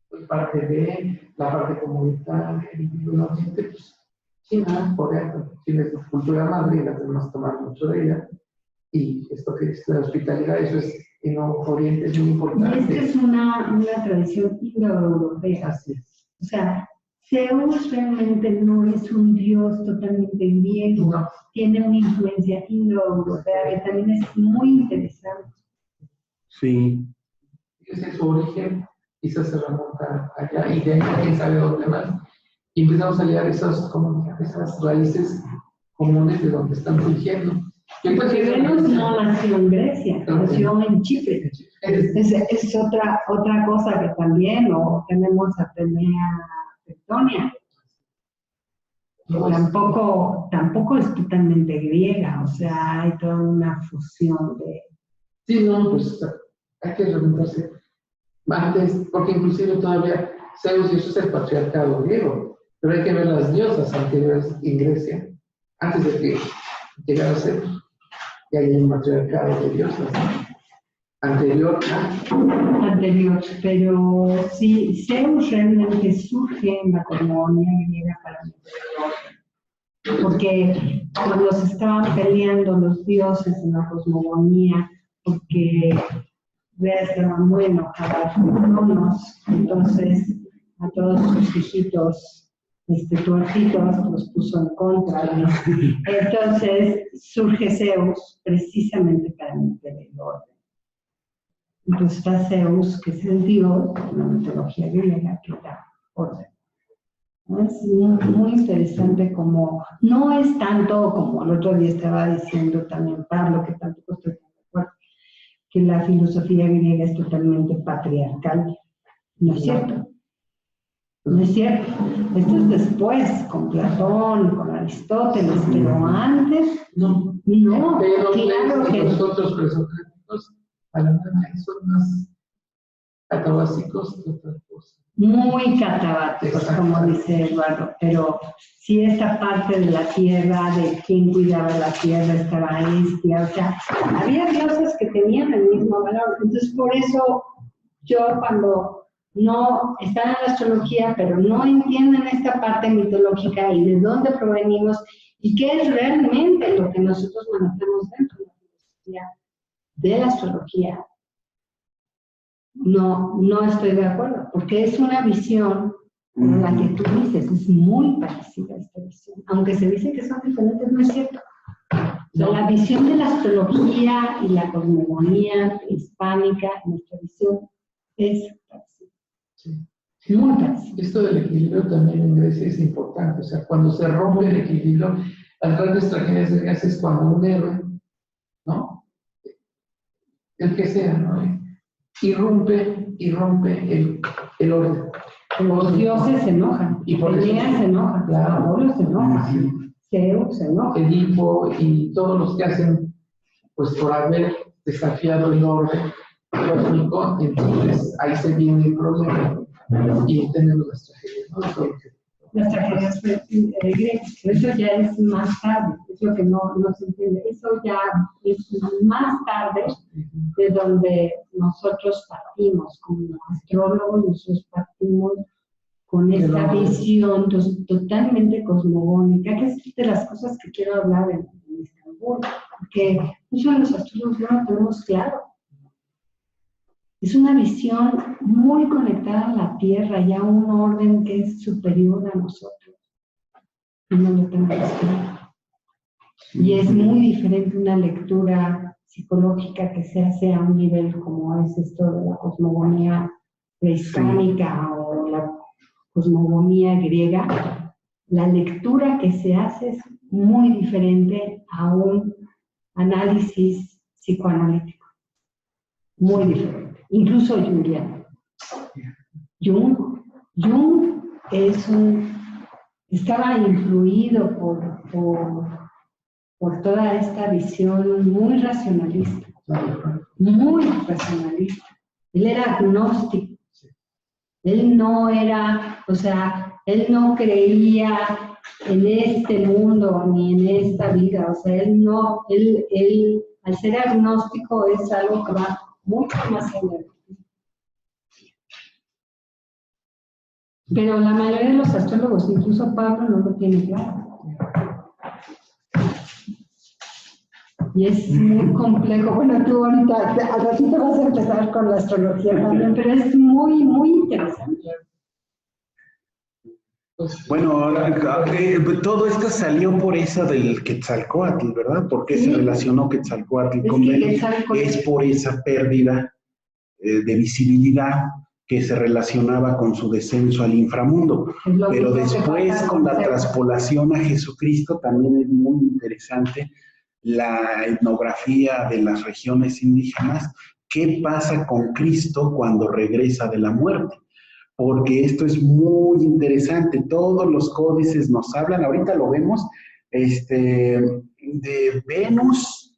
pues parte de la parte comunitaria, pues, China, Corea, China es su cultura madre y la tenemos que tomar mucho de ella. Y esto que es la hospitalidad, eso es en Oriente, es muy importante. Y esta es una tradición indoeuropea. Así es. O sea, Zeus realmente no es un dios totalmente griego, no. Tiene una influencia indoeuropea que también es muy interesante. Sí. Ese es su origen, quizás se remonta allá y de ahí quién sabe dónde más. Y empezamos a hallar esas raíces comunes de donde están surgiendo. Porque Venus no nació en Grecia, nació en Chipre. Es otra cosa que también, o tenemos a Atenea Tectonia. Tampoco es totalmente griega, o sea, hay toda una fusión de... Sí, no, pues hay que remontarse antes, porque inclusive todavía Zeus y eso es el patriarcado griego, pero hay que ver las diosas anteriores en Grecia, antes de que llegara a Zeus. Y hay un matriarcado de diosas, ¿no? Anterior, pero sí, Zeus realmente surge en la cosmogonía griega para meter porque cuando se estaban peleando los dioses en la cosmogonía, porque estaban muy enojadas con Cronos, entonces a todos sus hijitos tuertitos los puso en contra, ¿no? Entonces surge Zeus precisamente para meter el orden. Entonces está Zeus, que es el dios de la mitología griega, que da orden. Es muy interesante como, no es tanto como el otro día estaba diciendo también Pablo, que tampoco estoy de acuerdo, que la filosofía griega es totalmente patriarcal. No es cierto. No es cierto. Esto es después, con Platón, con Aristóteles, pero antes, no, pero claro que nosotros presocráticos, a la manera son más catabásicos que otra cosa. Muy catabáticos, como dice Eduardo, pero sí esta parte de la tierra, de quién cuidaba la tierra, estaba Istia, o sea, había dioses que tenían el mismo valor. Entonces, por eso yo cuando no están en la astrología, pero no entienden esta parte mitológica y de dónde provenimos y qué es realmente lo que nosotros manejamos dentro de la filosofía de la astrología, no estoy de acuerdo, porque es una visión como la que tú dices, es muy parecida a esta visión, aunque se dice que son diferentes, no es cierto. O sea, la visión de la astrología y la cosmogonía hispánica, nuestra visión es parecida. Sí. Muy parecida. Esto del equilibrio también en Grecia es importante, o sea, cuando se rompe el equilibrio, las grandes tragedias de Grecia es cuando un héroe, ¿no? El que sea, ¿no? Irrumpe el orden. Los dioses se enojan, y por eso se enojan, claro, Apolo se enoja, Zeus se enoja. Edipo y todos los que hacen, pues por haber desafiado el orden cósmico, entonces ahí se viene el problema y tenemos las tragedias, ¿no? Las tragedias griegas, eso ya es más tarde, es lo que no se entiende, eso ya es más tarde de donde nosotros partimos, como astrólogos, nosotros partimos con esta visión totalmente cosmogónica, que es de las cosas que quiero hablar en Estambul, porque muchos de los astrólogos no lo tenemos claro. Es una visión muy conectada a la Tierra y a un orden que es superior a nosotros. Y no lo tenemos claro. Y es muy diferente una lectura psicológica que se hace a un nivel como es esto de la cosmogonía prehispánica o la cosmogonía griega. La lectura que se hace es muy diferente a un análisis psicoanalítico. Muy diferente. Incluso junguiano. Jung estaba influido por toda esta visión muy racionalista. Él era agnóstico. Él no era, o sea, él no creía en este mundo ni en esta vida. O sea, él al ser agnóstico es algo que va mucho más allá. Pero la mayoría de los astrólogos, incluso Pablo, no lo tiene claro. Y es muy complejo. Bueno, tú ahorita, al ratito vas a empezar con la astrología también, pero es muy, muy interesante. Bueno, todo esto salió por eso del Quetzalcóatl, ¿verdad? ¿Por qué se relacionó Quetzalcóatl con Venus? Es por esa pérdida de visibilidad que se relacionaba con su descenso al inframundo. Pero después, con la traspolación a Jesucristo, también es muy interesante la etnografía de las regiones indígenas. ¿Qué pasa con Cristo cuando regresa de la muerte? Porque esto es muy interesante. Todos los códices nos hablan, ahorita lo vemos, de Venus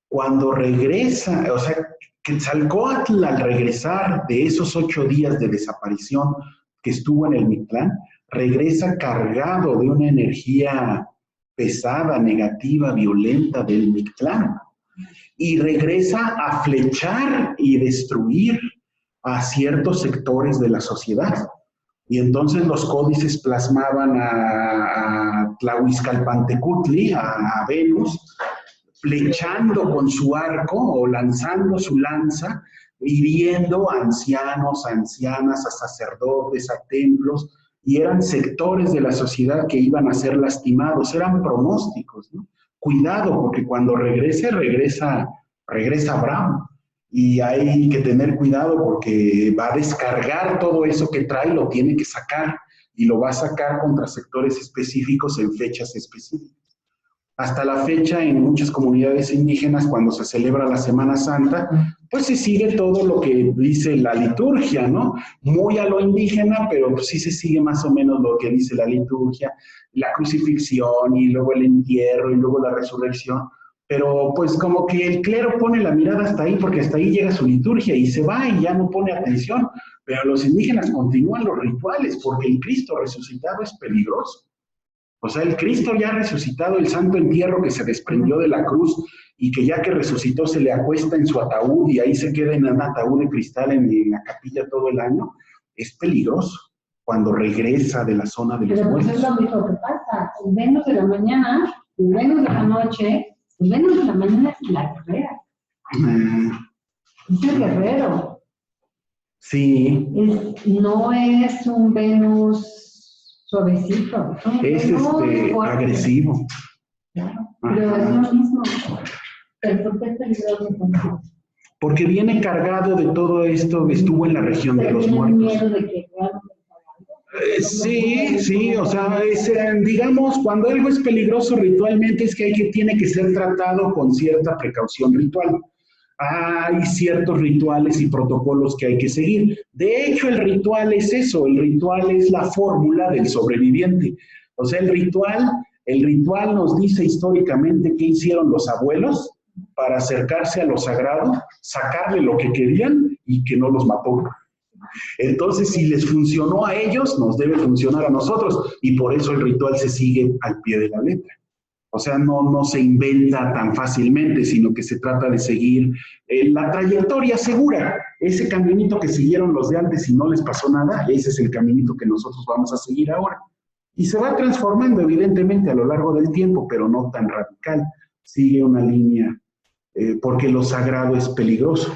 cuando regresa, o sea, Quetzalcóatl al regresar de esos 8 días de desaparición que estuvo en el Mictlán, regresa cargado de una energía pesada, negativa, violenta del Mictlán, y regresa a flechar y destruir a ciertos sectores de la sociedad. Y entonces los códices plasmaban a Tlahuizcalpantecutli, a Venus, flechando con su arco o lanzando su lanza, hiriendo a ancianos, a ancianas, a sacerdotes, a templos, y eran sectores de la sociedad que iban a ser lastimados, eran pronósticos, ¿no? Cuidado, porque cuando regresa bravo, y hay que tener cuidado porque va a descargar todo eso que trae, lo tiene que sacar, y lo va a sacar contra sectores específicos en fechas específicas. Hasta la fecha, en muchas comunidades indígenas, cuando se celebra la Semana Santa, pues se sigue todo lo que dice la liturgia, ¿no? Muy a lo indígena, pero pues sí se sigue más o menos lo que dice la liturgia, la crucifixión y luego el entierro y luego la resurrección. Pero pues como que el clero pone la mirada hasta ahí porque hasta ahí llega su liturgia y se va y ya no pone atención. Pero los indígenas continúan los rituales porque el Cristo resucitado es peligroso. O sea, el Cristo ya resucitado, el santo entierro que se desprendió de la cruz y que ya que resucitó se le acuesta en su ataúd y ahí se queda en un ataúd de cristal en la capilla todo el año, es peligroso cuando regresa de la zona de los muertos. Pero pues es lo mismo que pasa. El Venus de la mañana, el Venus de la noche, el Venus de la mañana es la guerrera. Es el guerrero. Sí. No es un Venus suavecito. Es agresivo. Claro, pero es lo mismo. ¿Pero por qué es peligroso? Porque viene cargado de todo esto que estuvo en la región de los muertos. Miedo de que sí, o sea, digamos, cuando algo es peligroso ritualmente es que tiene que ser tratado con cierta precaución ritual. Hay ciertos rituales y protocolos que hay que seguir. De hecho, el ritual es eso, el ritual es la fórmula del sobreviviente. O sea, el ritual nos dice históricamente qué hicieron los abuelos para acercarse a lo sagrado, sacarle lo que querían y que no los mató. Entonces, si les funcionó a ellos, nos debe funcionar a nosotros, y por eso el ritual se sigue al pie de la letra. O sea, no se inventa tan fácilmente, sino que se trata de seguir la trayectoria segura. Ese caminito que siguieron los de antes y no les pasó nada, ese es el caminito que nosotros vamos a seguir ahora. Y se va transformando, evidentemente, a lo largo del tiempo, pero no tan radical. Sigue una línea, porque lo sagrado es peligroso.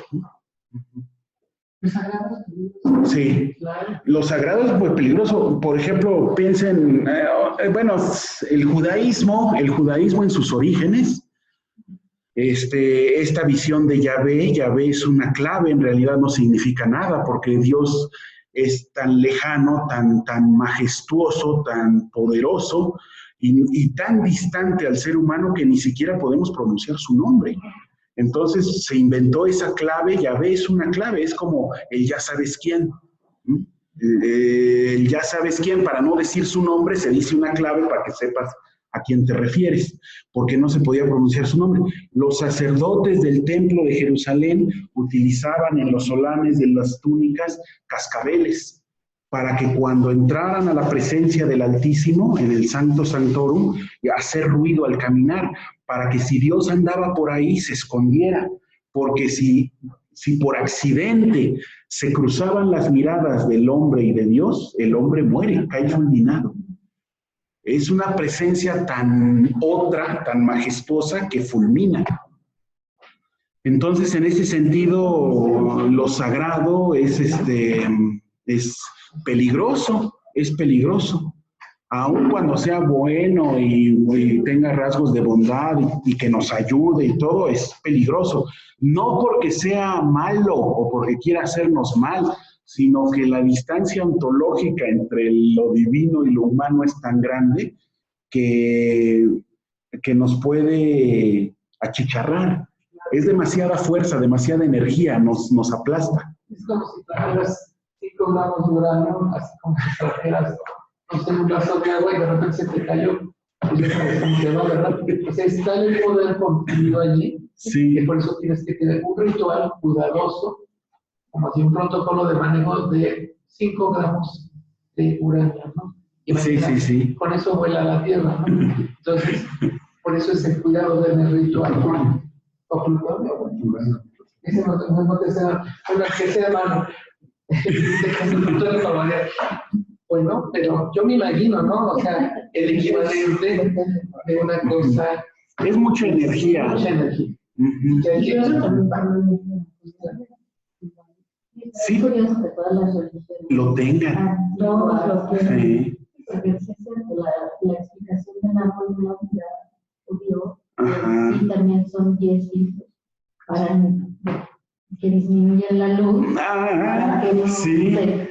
¿Lo sagrado es peligroso? Sí, lo sagrado es muy peligroso. Por ejemplo, piensen, el judaísmo en sus orígenes, esta visión de Yahvé es una clave, en realidad no significa nada, porque Dios es tan lejano, tan majestuoso, tan poderoso y tan distante al ser humano que ni siquiera podemos pronunciar su nombre. Entonces se inventó esa clave, Yahvé es una clave, es como el ya sabes quién. ya sabes quién, para no decir su nombre, se dice una clave para que sepas a quién te refieres, porque no se podía pronunciar su nombre. Los sacerdotes del templo de Jerusalén utilizaban en los solanes de las túnicas cascabeles, para que cuando entraran a la presencia del Altísimo, en el Sancto Sanctorum, hacer ruido al caminar, para que si Dios andaba por ahí, se escondiera, porque si por accidente se cruzaban las miradas del hombre y de Dios, el hombre muere, cae fulminado. Es una presencia tan majestuosa que fulmina. Entonces, en ese sentido, lo sagrado es peligroso, es peligroso. Aun cuando sea bueno y tenga rasgos de bondad y que nos ayude y todo, es peligroso. No porque sea malo o porque quiera hacernos mal, sino que la distancia ontológica entre lo divino y lo humano es tan grande que nos puede achicharrar. Es demasiada fuerza, demasiada energía, nos aplasta. Es como si trajeras 5 gramos de uranio, así como si trajeras, no sé, un vaso de agua y de repente se te cayó. ¿Verdad? O sea, está el poder contenido allí, sí. Que por eso tienes que tener un ritual cuidadoso, como si un protocolo de manejo de 5 gramos de uranio, ¿no? Sí. Con eso vuela la Tierra, ¿no? Entonces, por eso es el cuidado del ritual. Ese no te sea, que sea malo. Bueno, pero yo me imagino, ¿no? O sea, el equivalente de una cosa. Es mucha energía. Mucha energía. Sí, lo tengan. Sí. Porque es la explicación del árbol de la vida judío, y también son 10 hijos para que disminuyan la luz. Para que no se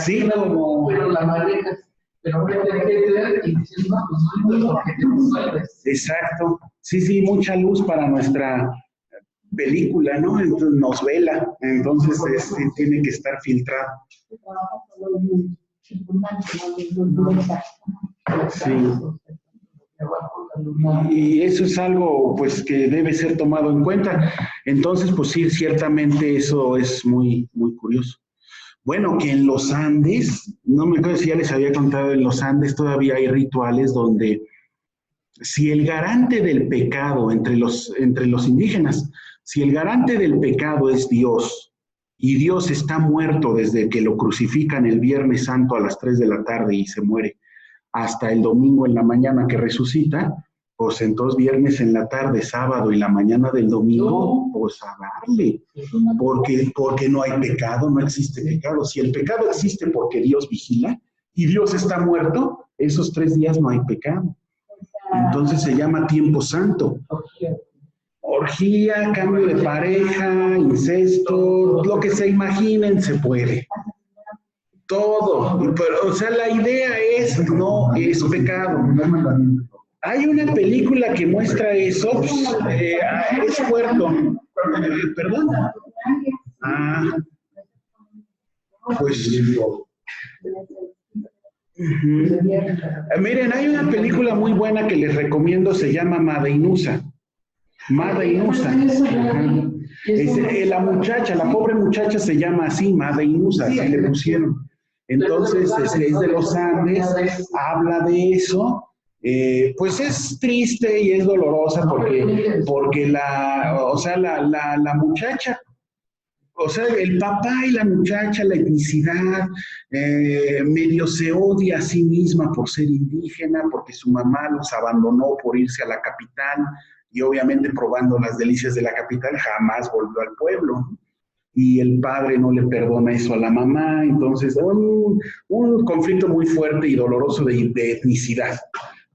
Sí, como. Pero la manejas, pero no te quedas y dices, no, pues no, porque te resuelves. Exacto. Sí, mucha luz para nuestra película, ¿no? Entonces, nos vela, entonces tiene que estar filtrado. Sí. Y eso es algo, pues, que debe ser tomado en cuenta. Entonces, pues sí, ciertamente eso es muy, muy curioso. Bueno, que en los Andes, no me acuerdo si ya les había contado, en los Andes todavía hay rituales donde si el garante del pecado entre los indígenas, si el garante del pecado es Dios, y Dios está muerto desde que lo crucifican el Viernes Santo a las 3 de la tarde y se muere, hasta el domingo en la mañana que resucita, pues entonces viernes en la tarde, sábado y la mañana del domingo, pues a darle, porque no hay pecado, no existe pecado. Si el pecado existe porque Dios vigila y Dios está muerto, esos 3 días no hay pecado. Entonces se llama tiempo santo. Orgía, cambio de pareja, incesto, lo que se imaginen se puede. Todo. Pero, o sea, la idea no es pecado. Hay una película que muestra eso, es Puerto. ¿Perdón? Pues. Miren, hay una película muy buena que les recomiendo, se llama Madeinusa. La muchacha, la pobre muchacha se llama así, Madeinusa, así le pusieron. Entonces, es de los Andes, habla de eso. Pues es triste y es dolorosa porque la muchacha, o sea, el papá y la muchacha, la etnicidad, medio se odia a sí misma por ser indígena, porque su mamá los abandonó por irse a la capital y obviamente probando las delicias de la capital jamás volvió al pueblo. Y el padre no le perdona eso a la mamá, entonces un conflicto muy fuerte y doloroso de etnicidad,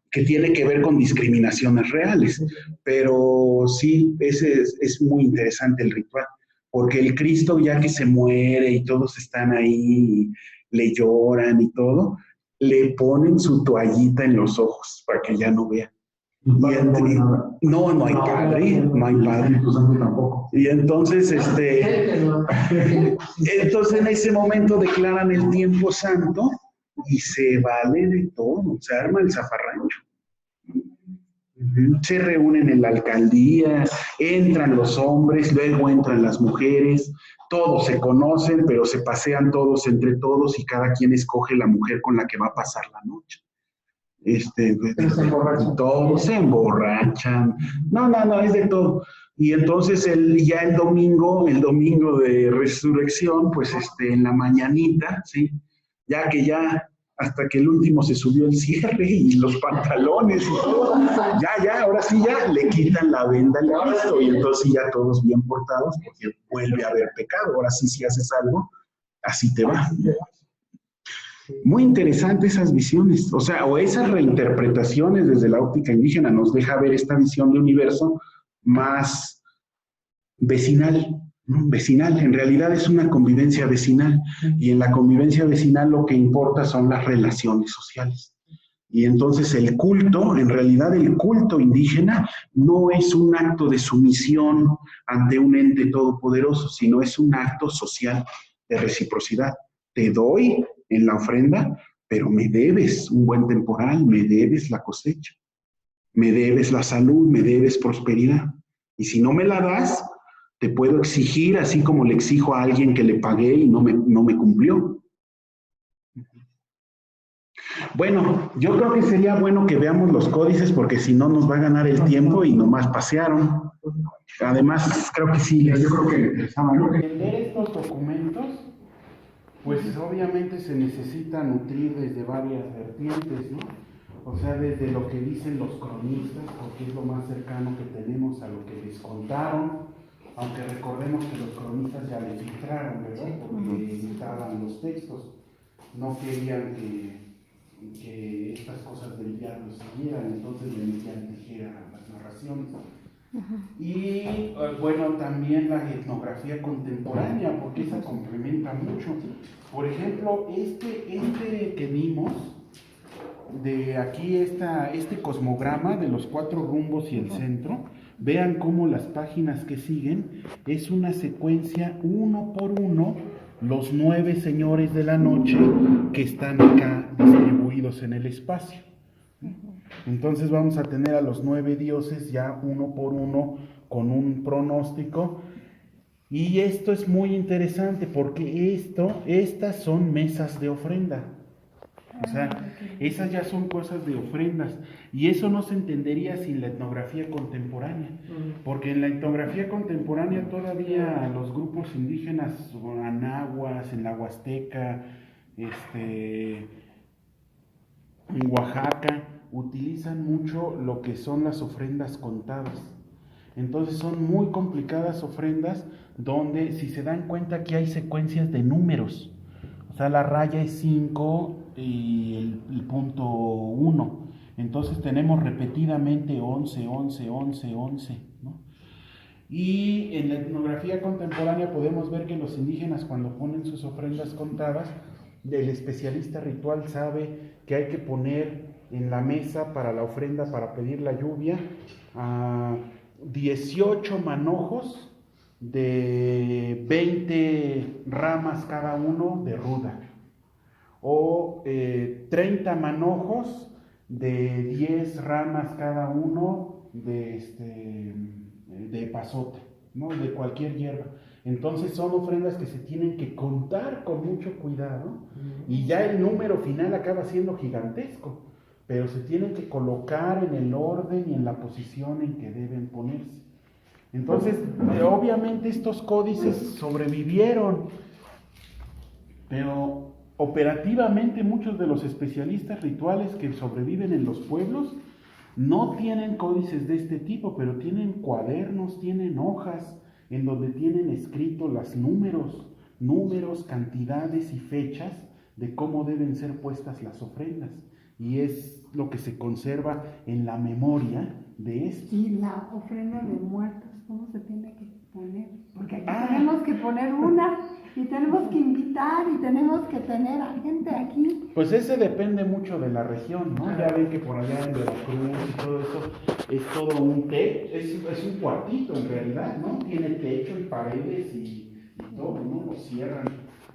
que tiene que ver con discriminaciones reales. Pero sí, ese es muy interesante el ritual, porque el Cristo ya que se muere y todos están ahí, le lloran y todo, le ponen su toallita en los ojos para que ya no vea. No hay padre, no hay padre. Tampoco. Y entonces, entonces en ese momento declaran el tiempo santo y se vale de todo, se arma el zafarrancho. Se reúnen en la alcaldía, entran los hombres, luego entran las mujeres, todos se conocen, pero se pasean todos entre todos y cada quien escoge la mujer con la que va a pasar la noche. Todos se emborrachan. No, es de todo. Y entonces ya el domingo de resurrección, pues en la mañanita, ¿sí? Ya hasta que el último se subió el cierre y los pantalones y todo, ahora sí ya le quitan la venda al Cristo y entonces ya todos bien portados porque vuelve a haber pecado. Ahora sí, si haces algo, así te va. Muy interesantes esas visiones, o esas reinterpretaciones desde la óptica indígena nos deja ver esta visión de universo más vecinal, ¿no? Vecinal, en realidad es una convivencia vecinal y en la convivencia vecinal lo que importa son las relaciones sociales. Y entonces el culto, en realidad el culto indígena no es un acto de sumisión ante un ente todopoderoso, sino es un acto social de reciprocidad. Te doy en la ofrenda, pero me debes un buen temporal, me debes la cosecha, me debes la salud, me debes prosperidad. Y si no me la das, te puedo exigir, así como le exijo a alguien que le pagué y no me cumplió. Bueno, yo creo que sería bueno que veamos los códices porque si no nos va a ganar el tiempo y nomás pasearon. Además, creo que sí. Yo creo que leer estos documentos, pues obviamente se necesita nutrir desde varias vertientes, ¿no? O sea, desde lo que dicen los cronistas, porque es lo más cercano que tenemos a lo que les contaron, aunque recordemos que los cronistas ya les filtraron, ¿verdad? Porque estaban los textos, no querían que estas cosas del diablo siguieran, entonces le metían tijera a las narraciones. Y bueno, también la etnografía contemporánea, porque esa complementa mucho. Por ejemplo, este que vimos, de aquí este cosmograma de los 4 rumbos y el centro, vean cómo las páginas que siguen es una secuencia uno por uno, los 9 señores de la noche que están acá distribuidos en el espacio. Entonces vamos a tener a los 9 dioses ya uno por uno con un pronóstico. Y esto es muy interesante porque estas son mesas de ofrenda. O sea, esas ya son cosas de ofrendas. Y eso no se entendería sin la etnografía contemporánea. Porque en la etnografía contemporánea todavía los grupos indígenas, anahuas, en la Huasteca, en Oaxaca, utilizan mucho lo que son las ofrendas contadas. Entonces son muy complicadas ofrendas donde, si se dan cuenta, aquí hay secuencias de números. O sea, la raya es 5 y el punto 1. Entonces tenemos repetidamente 11, 11, 11, 11, ¿no? Y en la etnografía contemporánea podemos ver que los indígenas, cuando ponen sus ofrendas contadas, el especialista ritual sabe que hay que poner en la mesa para la ofrenda, para pedir la lluvia, 18 manojos de 20 ramas cada uno de ruda, o 30 manojos de 10 ramas cada uno de epazote, ¿no? De cualquier hierba. Entonces son ofrendas que se tienen que contar con mucho cuidado y ya el número final acaba siendo gigantesco, pero se tienen que colocar en el orden y en la posición en que deben ponerse. Entonces, obviamente estos códices sobrevivieron, pero operativamente muchos de los especialistas rituales que sobreviven en los pueblos no tienen códices de este tipo, pero tienen cuadernos, tienen hojas en donde tienen escritos los números, cantidades y fechas de cómo deben ser puestas las ofrendas. Y es lo que se conserva en la memoria de esto. Y la ofrenda de muertos, ¿cómo se tiene que poner? Porque aquí tenemos que poner una Y tenemos que invitar y tenemos que tener a gente aquí. Pues ese depende mucho de la región, ¿no? Ya ven que por allá en Veracruz y todo eso es todo un techo, es un cuartito en realidad, ¿no? Tiene techo y paredes y todo, ¿no? Lo cierran,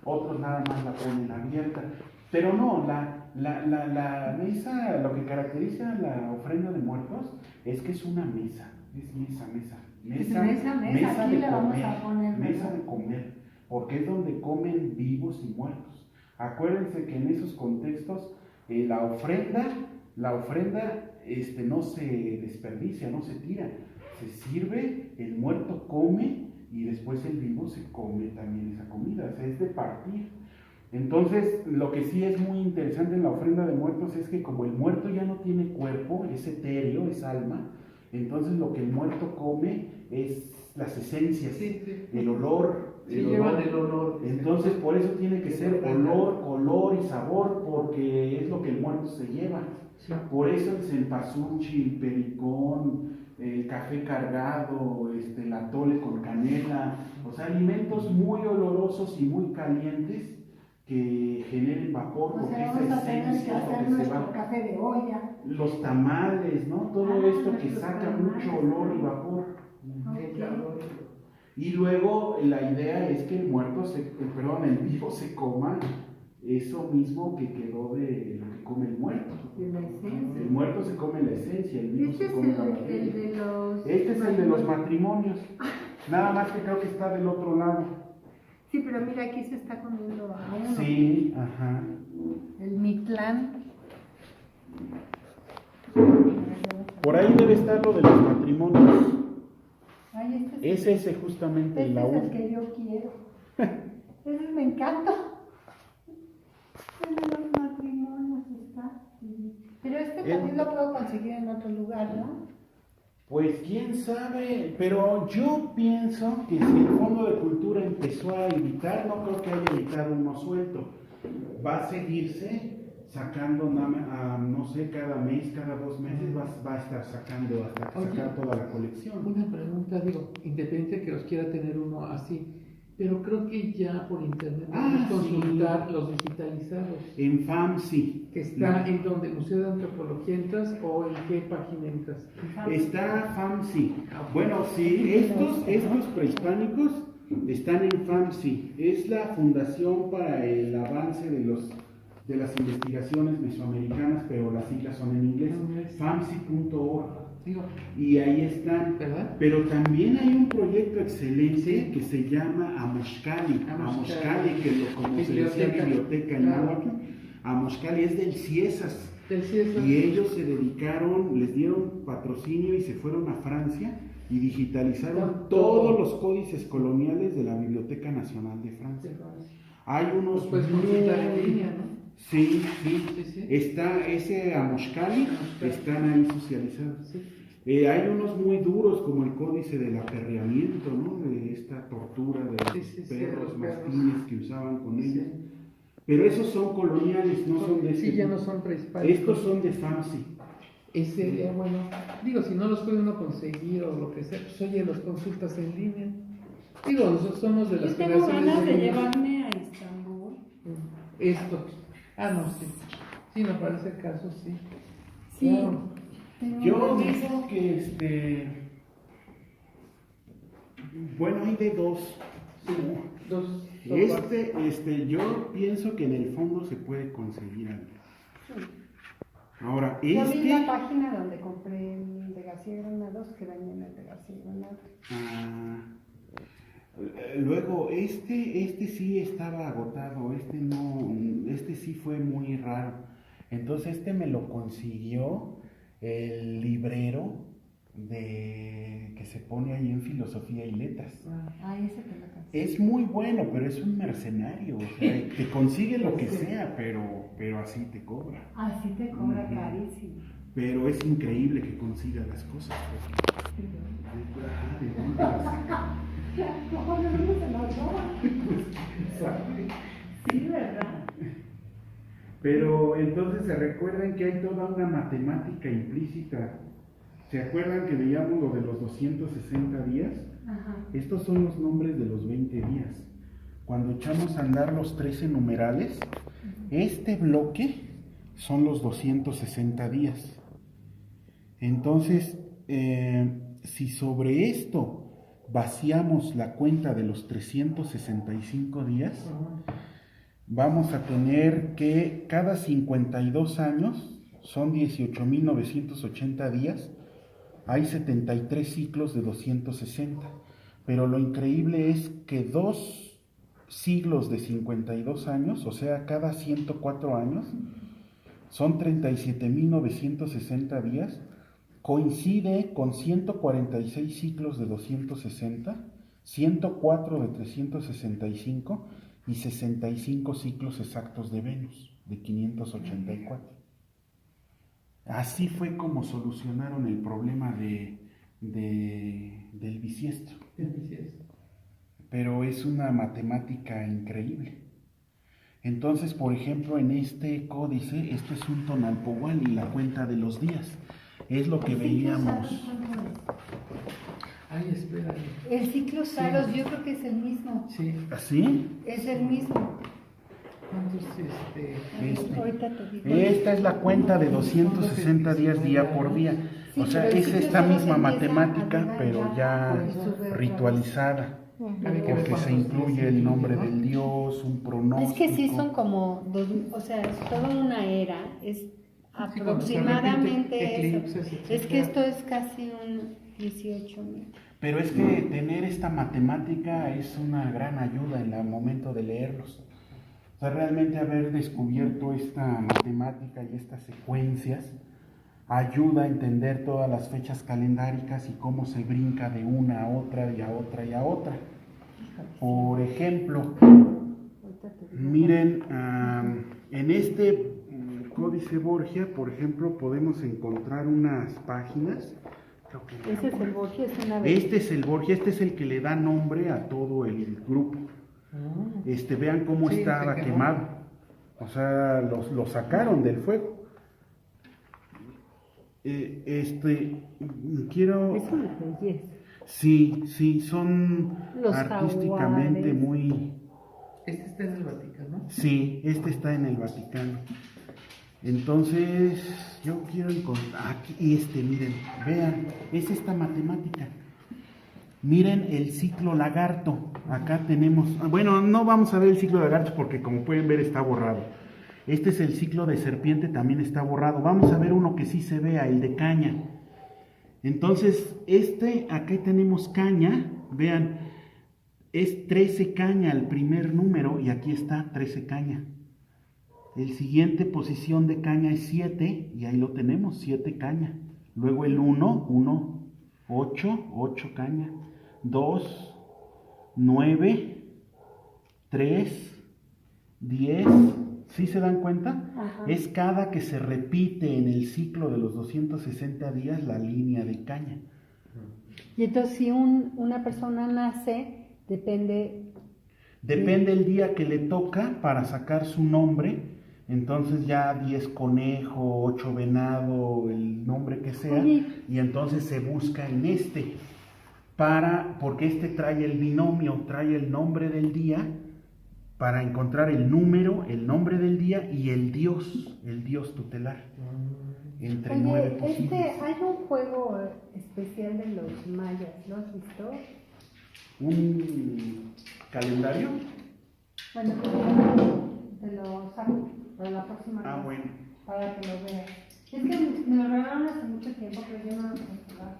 otros nada más la ponen abierta. Pero no, la mesa, lo que caracteriza la ofrenda de muertos es que es una mesa, es mesa Aquí de le vamos comer, a poner, mesa de comer, porque es donde comen vivos y muertos. Acuérdense que en esos contextos la ofrenda no se desperdicia, no se tira, se sirve, el muerto come y después el vivo se come también esa comida, o sea, es de partir. Entonces, lo que sí es muy interesante en la ofrenda de muertos es que como el muerto ya no tiene cuerpo, es etéreo, es alma, entonces lo que el muerto come es las esencias, el olor. Llevan el olor. Entonces, por eso tiene que ser olor, color y sabor, porque es lo que el muerto se lleva. Sí. Por eso el cempasúchil, el pericón, el café cargado, el atole con canela, o sea, alimentos muy olorosos y muy calientes que generen vapor, porque esa esencia es lo que se va. Café de olla. Los tamales, ¿no? Todo esto que saca mucho olor y vapor. Y luego la idea es que el el vivo se coma eso mismo que quedó de lo que come el muerto. De la esencia. El muerto se come la esencia, el vivo se come la materia. Este es el de los matrimonios. Nada más que creo que está del otro lado. Sí, pero mira, aquí se está comiendo a uno. Sí, ajá. El Mictlán. Por ahí debe estar lo de los matrimonios. Ay, es ese justamente el laúd. Es el que yo quiero. Ese me encanta. El de los matrimonios está. Pero también lo puedo conseguir en otro lugar, ¿no? Pues quién sabe, pero yo pienso que si el Fondo de Cultura empezó a editar, no creo que haya editado uno suelto. Va a seguirse sacando, no sé, cada mes, cada 2 meses va a estar sacando hasta sacar toda la colección. Una pregunta, independiente que los quiera tener uno así, pero creo que ya por internet podemos consultar los digitalizados. En FAMSI. Que está en donde, Museo de Antropología entras o en qué página entras. Está FAMSI. Bueno, sí, estos prehispánicos están en FAMSI. Es la Fundación para el Avance de las Investigaciones Mesoamericanas, pero las siglas son en inglés. FAMSI.org. Y ahí están, ¿verdad? Pero también hay un proyecto excelente que se llama Amoxcali, que como se decía biblioteca en náhuatl. Amoxcali es del CIESAS. Y ellos se dedicaron, les dieron patrocinio y se fueron a Francia y digitalizaron todos los códices coloniales de la Biblioteca Nacional de Francia. Hay unos pues consultar en línea, ¿no? Sí. Está ese Amoxcali, están ahí socializados. Hay unos muy duros como el códice del aperreamiento, ¿no? De esta tortura de los perros mastines que usaban con ellos. Pero esos son coloniales, no son de Sí, ya no son prehispánicos. Estos son de FAMSI. Ese, bueno, si no los puede uno conseguir o lo que sea, pues oye, los consultas en línea. Nosotros somos de las generaciones. Yo tengo ganas de llevarme a Estambul. Esto. No, sí. Sí, me parece el caso, sí. Sí. Claro. Yo digo que bueno, hay de dos. Sí, dos. Yo pienso que en el fondo se puede conseguir algo. Sí. Ahora, Yo vi la página donde compré el de García Granados, que venden el de García Granados. Luego, este sí estaba agotado, este sí fue muy raro. Entonces me lo consiguió el librero que se pone ahí en Filosofía y Letras. Ese te lo consigo. Es muy bueno, pero es un mercenario, o sea, te consigue lo que sea, pero así te cobra. Así te cobra carísimo. Pero es increíble que consiga las cosas. ¿De dónde las saca? ¿Cómo no se las roba? Sí, ¿verdad? Pero entonces se recuerdan que hay toda una matemática implícita. ¿Se acuerdan que veíamos lo de los 260 días? Ajá. Estos son los nombres de los 20 días. cuando echamos a andar los 13 numerales, este bloque son los 260 días. Entonces, si sobre esto vaciamos la cuenta de los 365 días, vamos a tener que cada 52 años, son 18.980 días, hay 73 ciclos de 260. Pero lo increíble es que 2 siglos de 52 años, o sea, cada 104 años, son 37.960 días, coincide con 146 ciclos de 260, 104 de 365 y 65 ciclos exactos de Venus, de 584. Así fue como solucionaron el problema del bisiesto. Pero es una matemática increíble. Entonces, por ejemplo, en este códice, esto es un Tonalpohualli, la cuenta de los días. Es lo que veíamos. Ay, espera. El ciclo Saros, yo creo que es el mismo. Sí. ¿Así? Es el mismo. Ahorita te digo. Esta es la cuenta de 260 días día por día. Sí, O sea, pero el es ciclo esta Saros misma empieza matemática, a pero ya ritualizada. Porque se incluye el nombre del dios, un pronóstico. Es que sí son como dos, o sea, es toda una era, es aproximadamente eso. Es que esto es casi un 18.000. Pero es que tener esta matemática es una gran ayuda en el momento de leerlos. O sea, realmente haber descubierto esta matemática y estas secuencias ayuda a entender todas las fechas calendáricas y cómo se brinca de una a otra y a otra y a otra. Por ejemplo, miren, en este Códice Borgia, por ejemplo, podemos encontrar unas páginas. Ese es el Borgia, es una vez. Este es el Borgia, este es el que le da nombre a todo el grupo. Vean cómo estaba quemado. O sea, lo sacaron del fuego. Quiero. Es una belleza. Sí, son Los artísticamente jaguares. muy. Este está en el Vaticano. Sí, este está en el Vaticano. Entonces, yo quiero encontrar aquí miren, vean, es esta matemática. Miren el ciclo lagarto. Acá tenemos, bueno, no vamos a ver el ciclo lagarto porque como pueden ver está borrado. Este es el ciclo de serpiente, también está borrado. Vamos a ver uno que sí se vea, el de caña. Entonces, acá tenemos caña, vean, es 13 caña el primer número y aquí está 13 caña. El siguiente posición de caña es 7 y ahí lo tenemos, 7 caña. Luego el 1, 8 caña. 2, 9, 3, 10. ¿Sí se dan cuenta? Ajá. Es cada que se repite en el ciclo de los 260 días la línea de caña. Y entonces si una persona nace, depende el día que le toca para sacar su nombre. Entonces ya 10 conejo, 8 venado, el nombre que sea. Oye. Y entonces se busca en porque trae el binomio, trae el nombre del día para encontrar el número, el nombre del día y el dios tutelar. Entre 9 posibles. Hay un juego especial de los mayas, ¿lo has visto? ¿Un calendario? Bueno, te lo saco para la próxima vez. Bueno. Para que lo veas. Es que me lo regalaron hace mucho tiempo, pero yo no lo puedo jugar.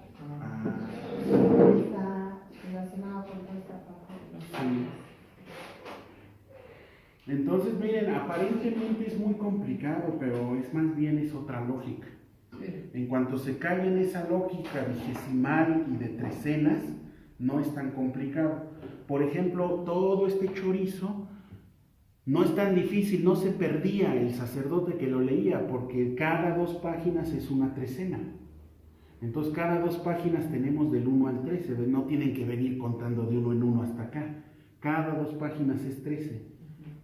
Está relacionado con esta parte. Sí. Entonces, miren, aparentemente es muy complicado, pero es otra lógica. En cuanto se cae en esa lógica vigesimal y de trecenas, no es tan complicado. Por ejemplo, todo este chorizo no es tan difícil, no se perdía el sacerdote que lo leía, porque cada 2 páginas es una trecena. Entonces, cada 2 páginas tenemos del 1 al 13, no tienen que venir contando de uno en uno hasta acá. Cada 2 páginas es 13.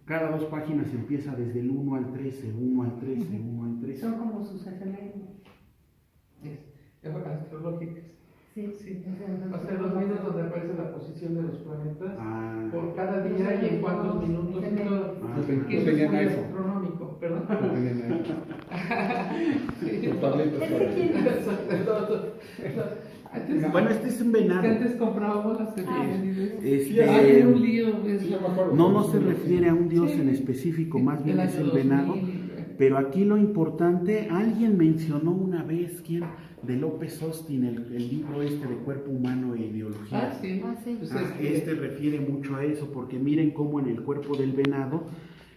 Cada 2 páginas empieza desde el 1 al 13, 1 al 13, 1 al 13. Son como sus efemérides. Astrológicas. Sí, Sí. O sea, los videos donde aparece la posición de los planetas Ah, por cada día y en cuántos minutos y todo. Que eso es muy astronómico, perdón. Sí. bueno, este es un venado. Que antes comprábamos las efemérides. Este, Hay un lío. no se refiere a un dios en específico, más bien es el venado. Pero aquí lo importante, alguien mencionó una vez, ¿quién? De López Austin, el libro este de Cuerpo Humano e Ideología. Ah, sí. Pues Este refiere mucho a eso, porque miren cómo en el cuerpo del venado,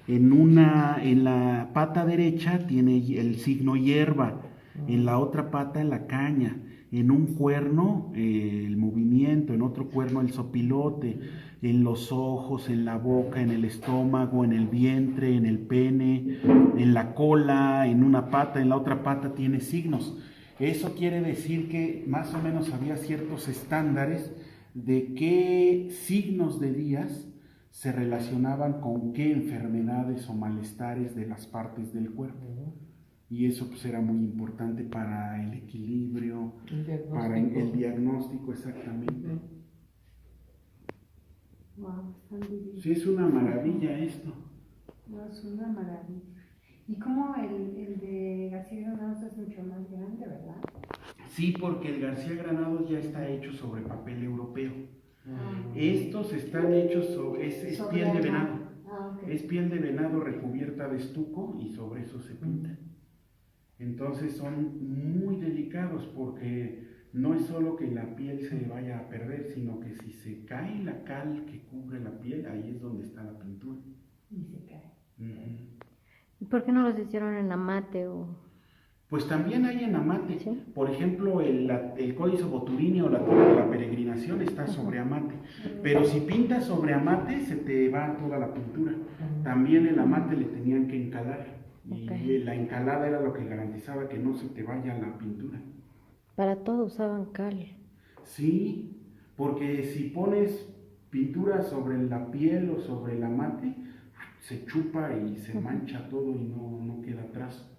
en la pata derecha tiene el signo hierba, en la otra pata la caña, en un cuerno el movimiento, en otro cuerno el sopilote, en los ojos, en la boca, en el estómago, en el vientre, en el pene, en la cola, en una pata, en la otra pata tiene signos. Eso quiere decir que más o menos había ciertos estándares de qué signos de días se relacionaban con qué enfermedades o malestares de las partes del cuerpo. Y eso pues era muy importante para el equilibrio, para el diagnóstico exactamente. Wow, están divinos. Sí, es una maravilla esto. No, es una maravilla. Y como el de García Granados es mucho más grande, ¿verdad? Sí, porque el García Granados ya está hecho sobre papel europeo. Estos están hechos sobre, es piel de venado. Okay. Es piel de venado recubierta de estuco y sobre eso se pinta. Entonces son muy delicados porque no es solo que la piel se vaya a perder, sino que si se cae la cal que cubre la piel, ahí es donde está la pintura. Y se cae. ¿Y por qué no los hicieron en amate o...? Pues también hay en amate. ¿Sí? Por ejemplo, el Códice Boturini o la peregrinación está sobre amate. Pero si pintas sobre amate, se te va toda la pintura. También el amate le tenían que encalar. Y la encalada era lo que garantizaba que no se te vaya la pintura. Para todo usaban cal. Sí, porque si pones pintura sobre la piel o sobre el amate, se chupa y se mancha todo y no queda atrás.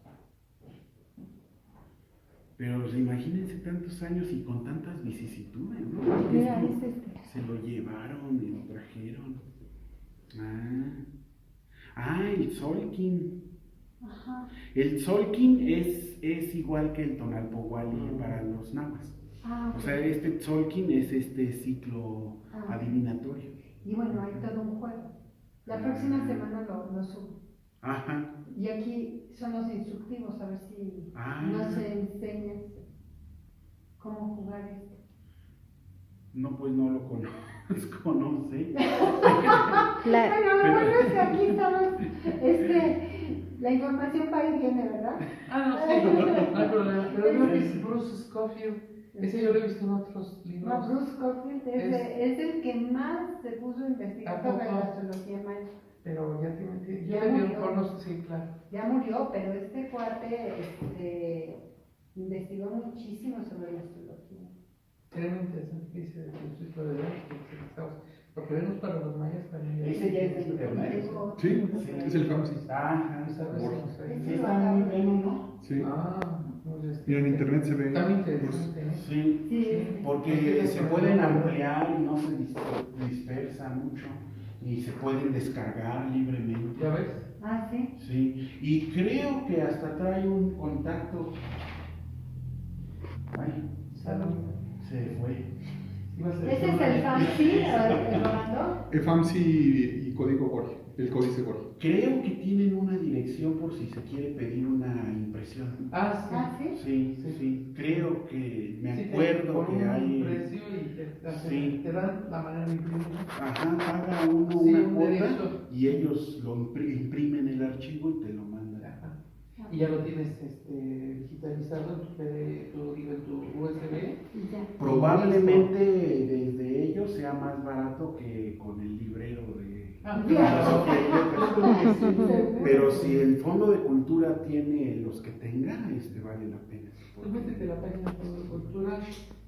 Pero pues, imagínense tantos años y con tantas vicisitudes, ¿no? Mira, Se lo llevaron y lo trajeron. El Tzolk'in. Ajá. El Tzolk'in es igual que el Tonalpohualli para los nahuas. Okay. O sea, este Tzolk'in es este ciclo adivinatorio. Y bueno, hay todo un juego. La próxima semana lo subo. Ajá. Y aquí son los instructivos, a ver si nos enseñas cómo jugar esto. No, pues no lo conozco, no sé. Bueno, es que aquí estamos, la información va y viene, ¿verdad? No sé, no hay problema. Pero creo que es Bruce Scofield. Ese yo lo he visto en otros libros. No, Bruce Scofield es el que más se puso a investigar sobre la astrología maya. Pero ya tiene, yo Ya le murió. conozco, sí, claro. Ya murió, pero este cuate investigó muchísimo sobre la astrología. Sería muy interesante que dice el ciclo de Venus, porque Venus para los mayas también. Ese ya es de internet. Sí, es el Famsi. Sí, está muy bien, ¿no? Sí. Pues, Y en internet se ve. Está muy interesante, ¿eh? Sí, porque se pueden ampliar y no se dispersa mucho. Y se pueden descargar libremente. ¿Ya ves? Sí. Sí, y creo que hasta trae un contacto. Ay, se fue. ¿Ese es el FAMSI, Rolando? El Famsi y Código Borgia, el Códice Borgia. Creo que tienen una dirección por si se quiere pedir una impresión. ¿Sí? Sí, creo que me acuerdo que hay. Un precio y te dan la manera de imprimir. Ajá, paga uno una cuota y ellos lo imprimen el archivo y te lo mandan. Y ya lo tienes digitalizado en tu USB. Probablemente desde ellos sea más barato que con el librero de. Pero si el Fondo de Cultura tiene los que tenga, vale la pena. Tú métete la página de Fondo de Cultura,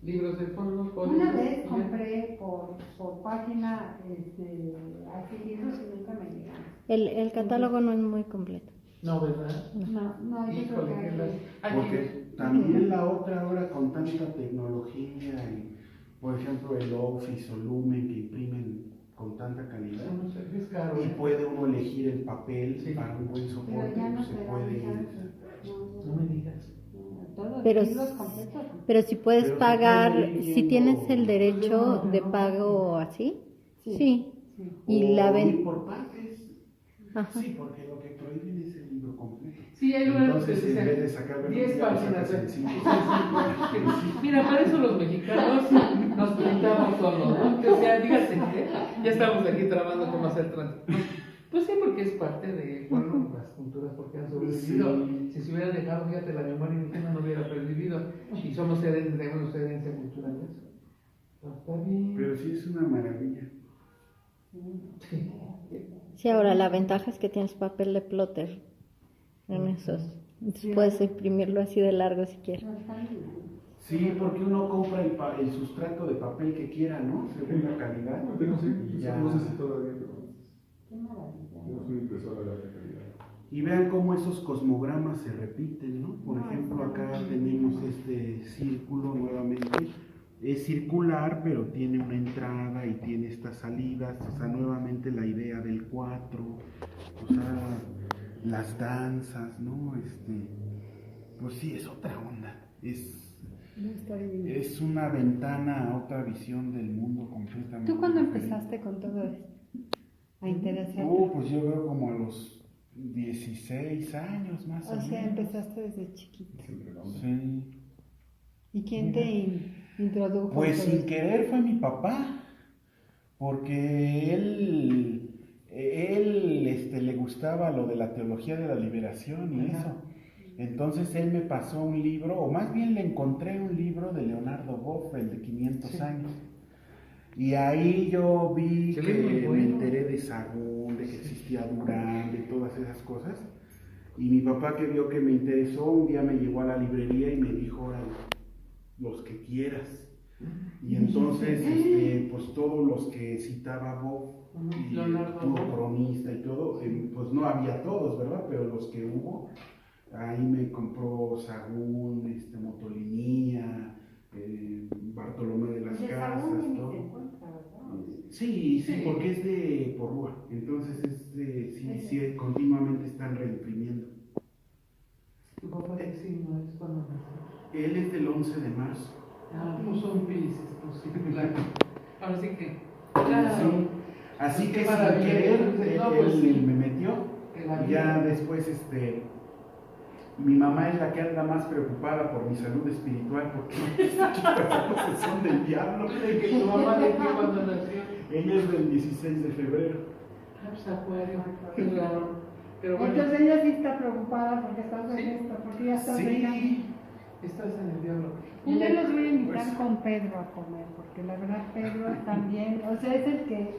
libros del Fondo. Una vez compré por página así libros y nunca me llegaron. El catálogo no es muy completo. No, ¿verdad? No, yo creo Híjole, que ¿por qué? también la otra ahora con tanta tecnología y, por ejemplo, el Office o Lumen que imprimen con tanta calidad. Es caro. Y puede uno elegir el papel para un buen soporte, Pero ya no se te puede. No me digas. Pero si puedes Pero se pagar, puede ir si viendo- tienes el derecho de pago así, sí. Y la ir por partes. Ajá. Sí, porque lo que prohíben es el libro completo. Sí, hay lugares que Entonces, en dicen vez de sacar 10 velocidad, páginas. sacas en cinco. Mira, para eso los mexicanos nos pintamos solos, ¿no? Entonces ya, dígase que ya estamos aquí trabajando cómo hacer tránsito. Pues sí, porque es parte de, bueno, las culturas porque han sobrevivido. Sí. Si se hubiera dejado, fíjate, la memoria indígena no hubiera pervivido. Y somos herencia, tenemos herencia cultural de eso. Está bien. Pero sí es una maravilla. Sí. Sí, ahora la ventaja es que tienes papel de plotter en esos. Entonces puedes imprimirlo así de largo si quieres. Sí, porque uno compra el sustrato de papel que quiera, ¿no? Según la calidad. Y ya. No sé si todavía, pero tenemos una impresora de alta calidad. Y vean cómo esos cosmogramas se repiten, ¿no? Por ejemplo, acá tenemos este círculo nuevamente. Es circular, pero tiene una entrada y tiene estas salidas. O sea, nuevamente la idea del 4. O sea, las danzas, ¿no? Pues sí, es otra onda. Es una ventana a otra visión del mundo completamente. ¿Tú cuándo diferente. empezaste con todo esto? A interesarte. Pues yo creo como a los 16 años más o O menos. sea, empezaste desde chiquito. Sí. ¿Y quién te introdujo? Pues todo sin esto? querer fue mi papá, porque él le gustaba lo de la teología de la liberación y eso. Entonces él me pasó un libro, o más bien le encontré un libro de Leonardo Boff, el de 500 años. Y ahí yo vi Se que ve muy me bueno. enteré de Sahagún, de que existía Durán, de todas esas cosas. Y mi papá, que vio que me interesó, un día me llevó a la librería y me dijo, "Órale, los que quieras". Y entonces, pues todos los que citaba Bob, y Leonardo tuvo Boff. cronista y todo, pues no había todos, ¿verdad? Pero los que hubo, ahí me compró Sahagún, Motolinía, Bartolomé de las Casas, todo. Sí, porque es de Porrúa, entonces sí, continuamente están reimprimiendo. ¿Tu papá de qué signo es cuando nació? Él es del 11 de marzo. Pues son Pisces, pues sí, claro. Ahora sí que, claro. Sí. Así Qué que sin maravilla. querer, No, pues él sí. me metió. Que la Y ya vida- después, mi mamá es la que anda más preocupada por mi salud espiritual, porque estas cosas son del diablo. ¿De que tu mamá de qué cuando nació? Ella es del 16 de febrero. Pues Acuario, qué raro. Pero bueno, Entonces ella sí está preocupada porque estás en Sí. esto, porque ya estás Sí. estás en el diablo. Un día los voy a invitar Pues- con Pedro a comer, porque la verdad Pedro también, o sea, es el de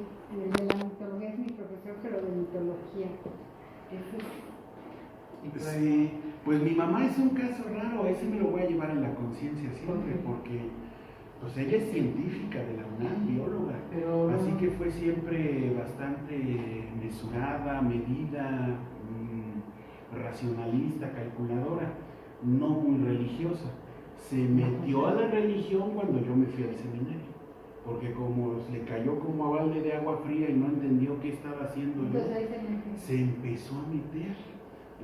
la mitología es mi profesor, pero de mitología. Sí, pues mi mamá es un caso raro, ese me lo voy a llevar en la conciencia siempre, porque pues ella es científica de la UNAM, bióloga, Pero así que fue siempre bastante mesurada, medida, racionalista, calculadora, no muy religiosa. Se metió a la religión cuando yo me fui al seminario, porque como le cayó como a balde de agua fría y no entendió qué estaba haciendo yo, Entonces ahí se me se empezó a meter.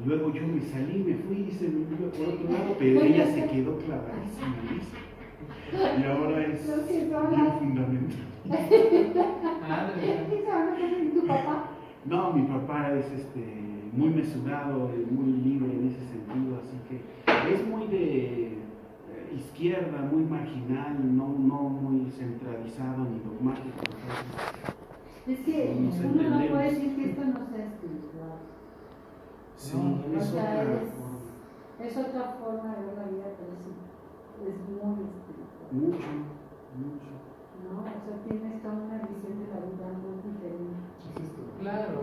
Luego yo me salí, me fui y se me iba por otro lado, pero ella se quedó clavadísima en eso. Y ahora es bien fundamental. ¿Y tu papá? No, mi papá es muy mesurado, muy libre en ese sentido, así que es muy de izquierda, muy marginal, no muy centralizado ni dogmático. Es que No nos uno no entendemos. puede decir que esto no sea espiritual. Sí, O es sea, otra forma. es otra forma de ver la vida, pero sí, es muy espiritual. Mucho. ¿No? O sea, tienes toda una visión de la vida muy diferente. ¿Qué es esto? Claro.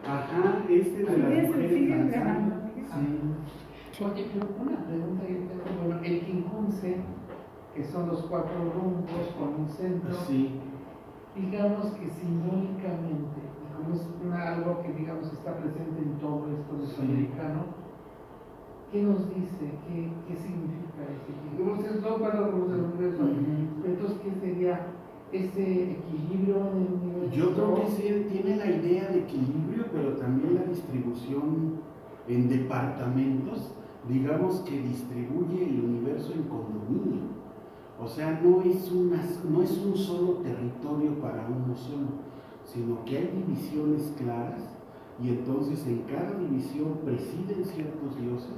Ajá, de las mujeres danzando. Sí. Oye, pero una pregunta yo tengo. Bueno, el quincunce, que son los 4 rumbos con un centro, Sí. digamos que simbólicamente, como es algo que digamos está presente en todo esto mesoamericano, ¿qué nos dice? ¿Qué significa ese equilibrio? Ustedes no hablamos del universo. Entonces, ¿qué sería ese equilibrio del universo? Yo creo que sí tiene la idea de equilibrio, pero también la distribución en departamentos, digamos que distribuye el universo en condominio. O sea, no es un solo territorio para uno solo, sino que hay divisiones claras y entonces en cada división presiden ciertos dioses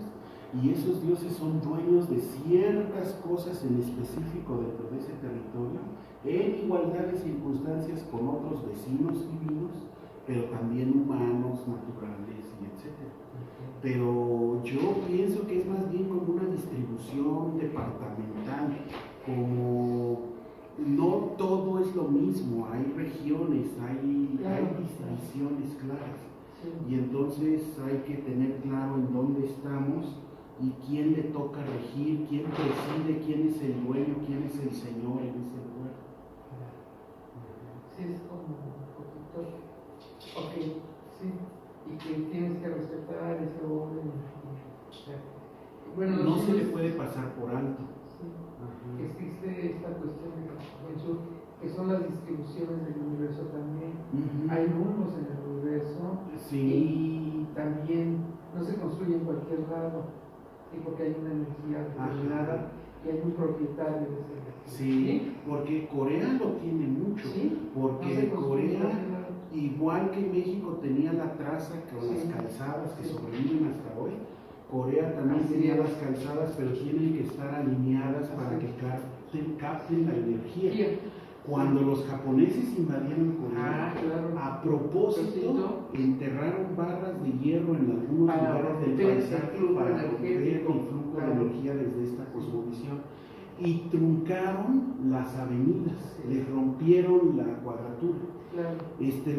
y esos dioses son dueños de ciertas cosas en específico dentro de ese territorio en igualdad de circunstancias con otros vecinos divinos, pero también humanos, naturales y etc. Pero yo pienso que es más bien como una distribución departamental, como no todo es lo mismo, hay regiones, hay divisiones claras. Y entonces hay que tener claro en dónde estamos y quién le toca regir, quién preside, quién es el dueño, quién es el señor en ese lugar. Sí, es como un poquito. Ok, sí. Y que tienes que respetar ese orden. Bueno, no se le puede pasar por alto. Sí. Existe esta cuestión de que son las distribuciones del universo también. Hay mundos en el universo. Sí. Y también no se construye en cualquier lado, porque hay una energía determinada y hay un propietario de esa energía. Sí, porque Corea lo tiene mucho. ¿Sí? Porque No Corea, igual que México tenía la traza con las calzadas que sobreviven hasta hoy, Corea también tenía las calzadas, pero tienen que estar alineadas para que capten la energía. Cuando los japoneses invadieron Corea, a propósito, enterraron barras de hierro en algunos lugares del paisaje para romper el flujo de energía desde esta cosmovisión. Y truncaron las avenidas, les rompieron la cuadratura.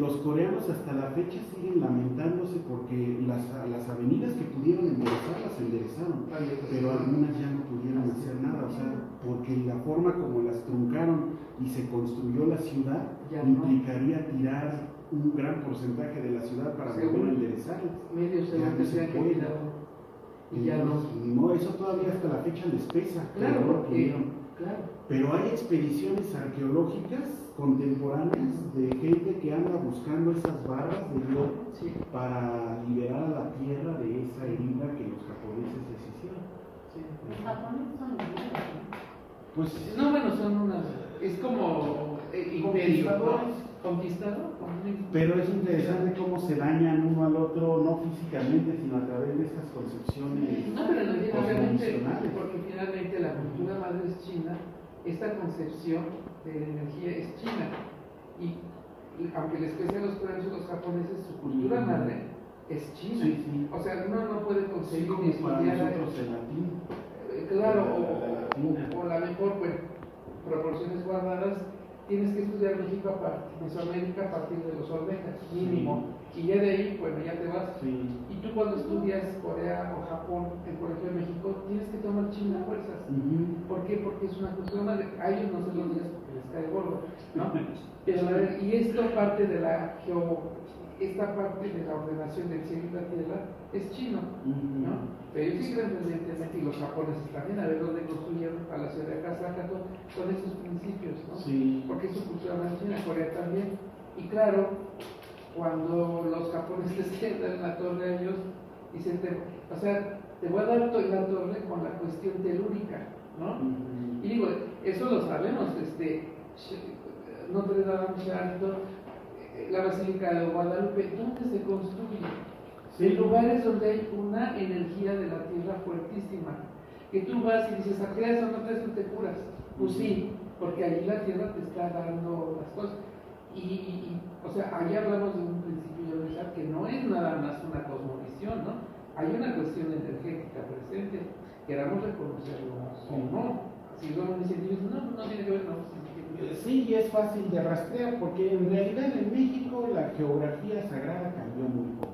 Los coreanos hasta la fecha siguen lamentándose porque las avenidas que pudieron enderezar las enderezaron, pero algunas ya no pudieron hacer nada, o sea, porque la forma como las truncaron y se construyó la ciudad implicaría tirar un gran porcentaje de la ciudad para poder enderezarlas. Ya no se puede. Y ya no, eso todavía hasta la fecha les pesa. Claro. Pero hay expediciones arqueológicas contemporáneas de gente que anda buscando esas barras de hierro para liberar a la tierra de esa herida que los japoneses les hicieron. Los japoneses son libres, ¿no? Pues no, bueno, son unas. Es como imperio, conquistador. Pero es interesante cómo se dañan uno al otro, no físicamente, sino a través de estas concepciones. No, pero obviamente, porque finalmente la cultura madre es china, esta concepción de energía es china. Y aunque les pese a los coreanos y los japoneses, su cultura madre es china. Sí. O sea, uno no puede conseguir como para nosotros el latín. Claro, o la mejor, pues, proporciones guardadas. Tienes que estudiar México aparte, Mesoamérica a partir de los Olmecas, mínimo, y ya de ahí, bueno, ya te vas. Y tú cuando estudias Corea o Japón, en por ejemplo en México, tienes que tomar China a fuerzas. ¿Por qué? Porque es una cultura madre. A ellos no se los digas porque les cae gordo, ¿no? Pero, y esto parte de esta parte de la ordenación del cielo y la tierra es chino, ¿no? Pero ellos sí creen fervientemente, y los japoneses también, a ver dónde construyeron el Palacio de Akasaka, con esos principios, ¿no? Porque es su cultura más china, Corea también. Y claro, cuando los japoneses quieren dar la torre a ellos, dicen, o sea, te voy a dar la torre con la cuestión telúrica, ¿no? Y digo, eso lo sabemos, Notre Dame, Charlotte, la Basílica de Guadalupe, ¿dónde se construye? En lugares donde hay una energía de la tierra fuertísima, que tú vas y dices, ¿a qué eso no te curas? Pues sí, porque allí la tierra te está dando las cosas. O sea, allí hablamos de un principio universal que no es nada más una cosmovisión, ¿no? Hay una cuestión energética presente, queramos reconocerlo o no. Si luego me dicen, no tiene que ver, no. Sí, y es fácil de rastrear, porque en realidad en México la geografía sagrada cambió muy poco.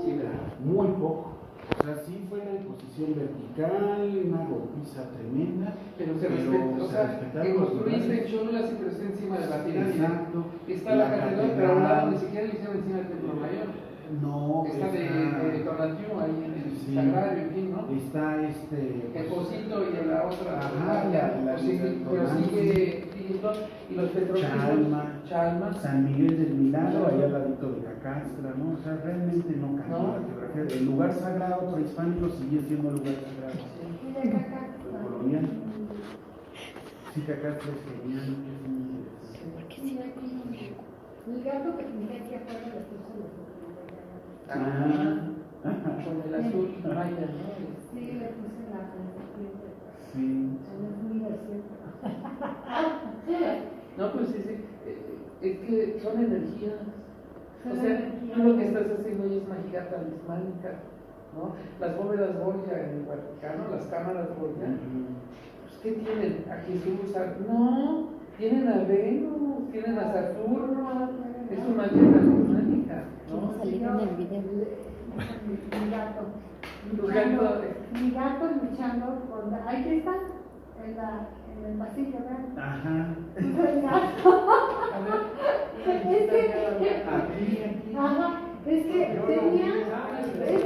Sí, ¿verdad? Muy poco. O sea, sí fue una imposición vertical, una golpiza tremenda. Pero se respetó, o sea, que construiste Cholula y creció encima de la pirámide. Exacto. Está la catedral, pero a un lado ni siquiera le hicieron encima del templo mayor. No, está de Tonatiuh ahí en el. Sí, Sí. Sagrario, en fin, ¿no? Está El Pocito y la otra. Ajá, la pero sigue y los petróleos. Chalma. San Miguel del Milagro, allá al ladito de Cacastra, ¿no? O sea, realmente no cambió No. la geografía. El lugar sagrado prehispánico sigue siendo lugar sagrado. Colonial. Sí, Cacastra es genial, es muy interesante. Mi gato que me decía fuera de Con el azul maya, ¿no? Sí, le puse la serpiente. Sí. Es muy gracioso. No, pues es que son energías. O sea, energías. tú lo que estás haciendo hoy es magia talismánica, ¿no? Las bóvedas Goya en el Vaticano, las cámaras Goya, pues, ¿qué tienen? A Jesús, no, tienen a Venus, tienen a Saturno, es una magia talismánica, ¿no? Salir en el video. Mi gato. Tu gato. Mi gato luchando con. Ahí está, en el pasillo, ¿verdad? Ajá. El gato. A ver, Es que. Aquí. Ajá, es que tenía. Es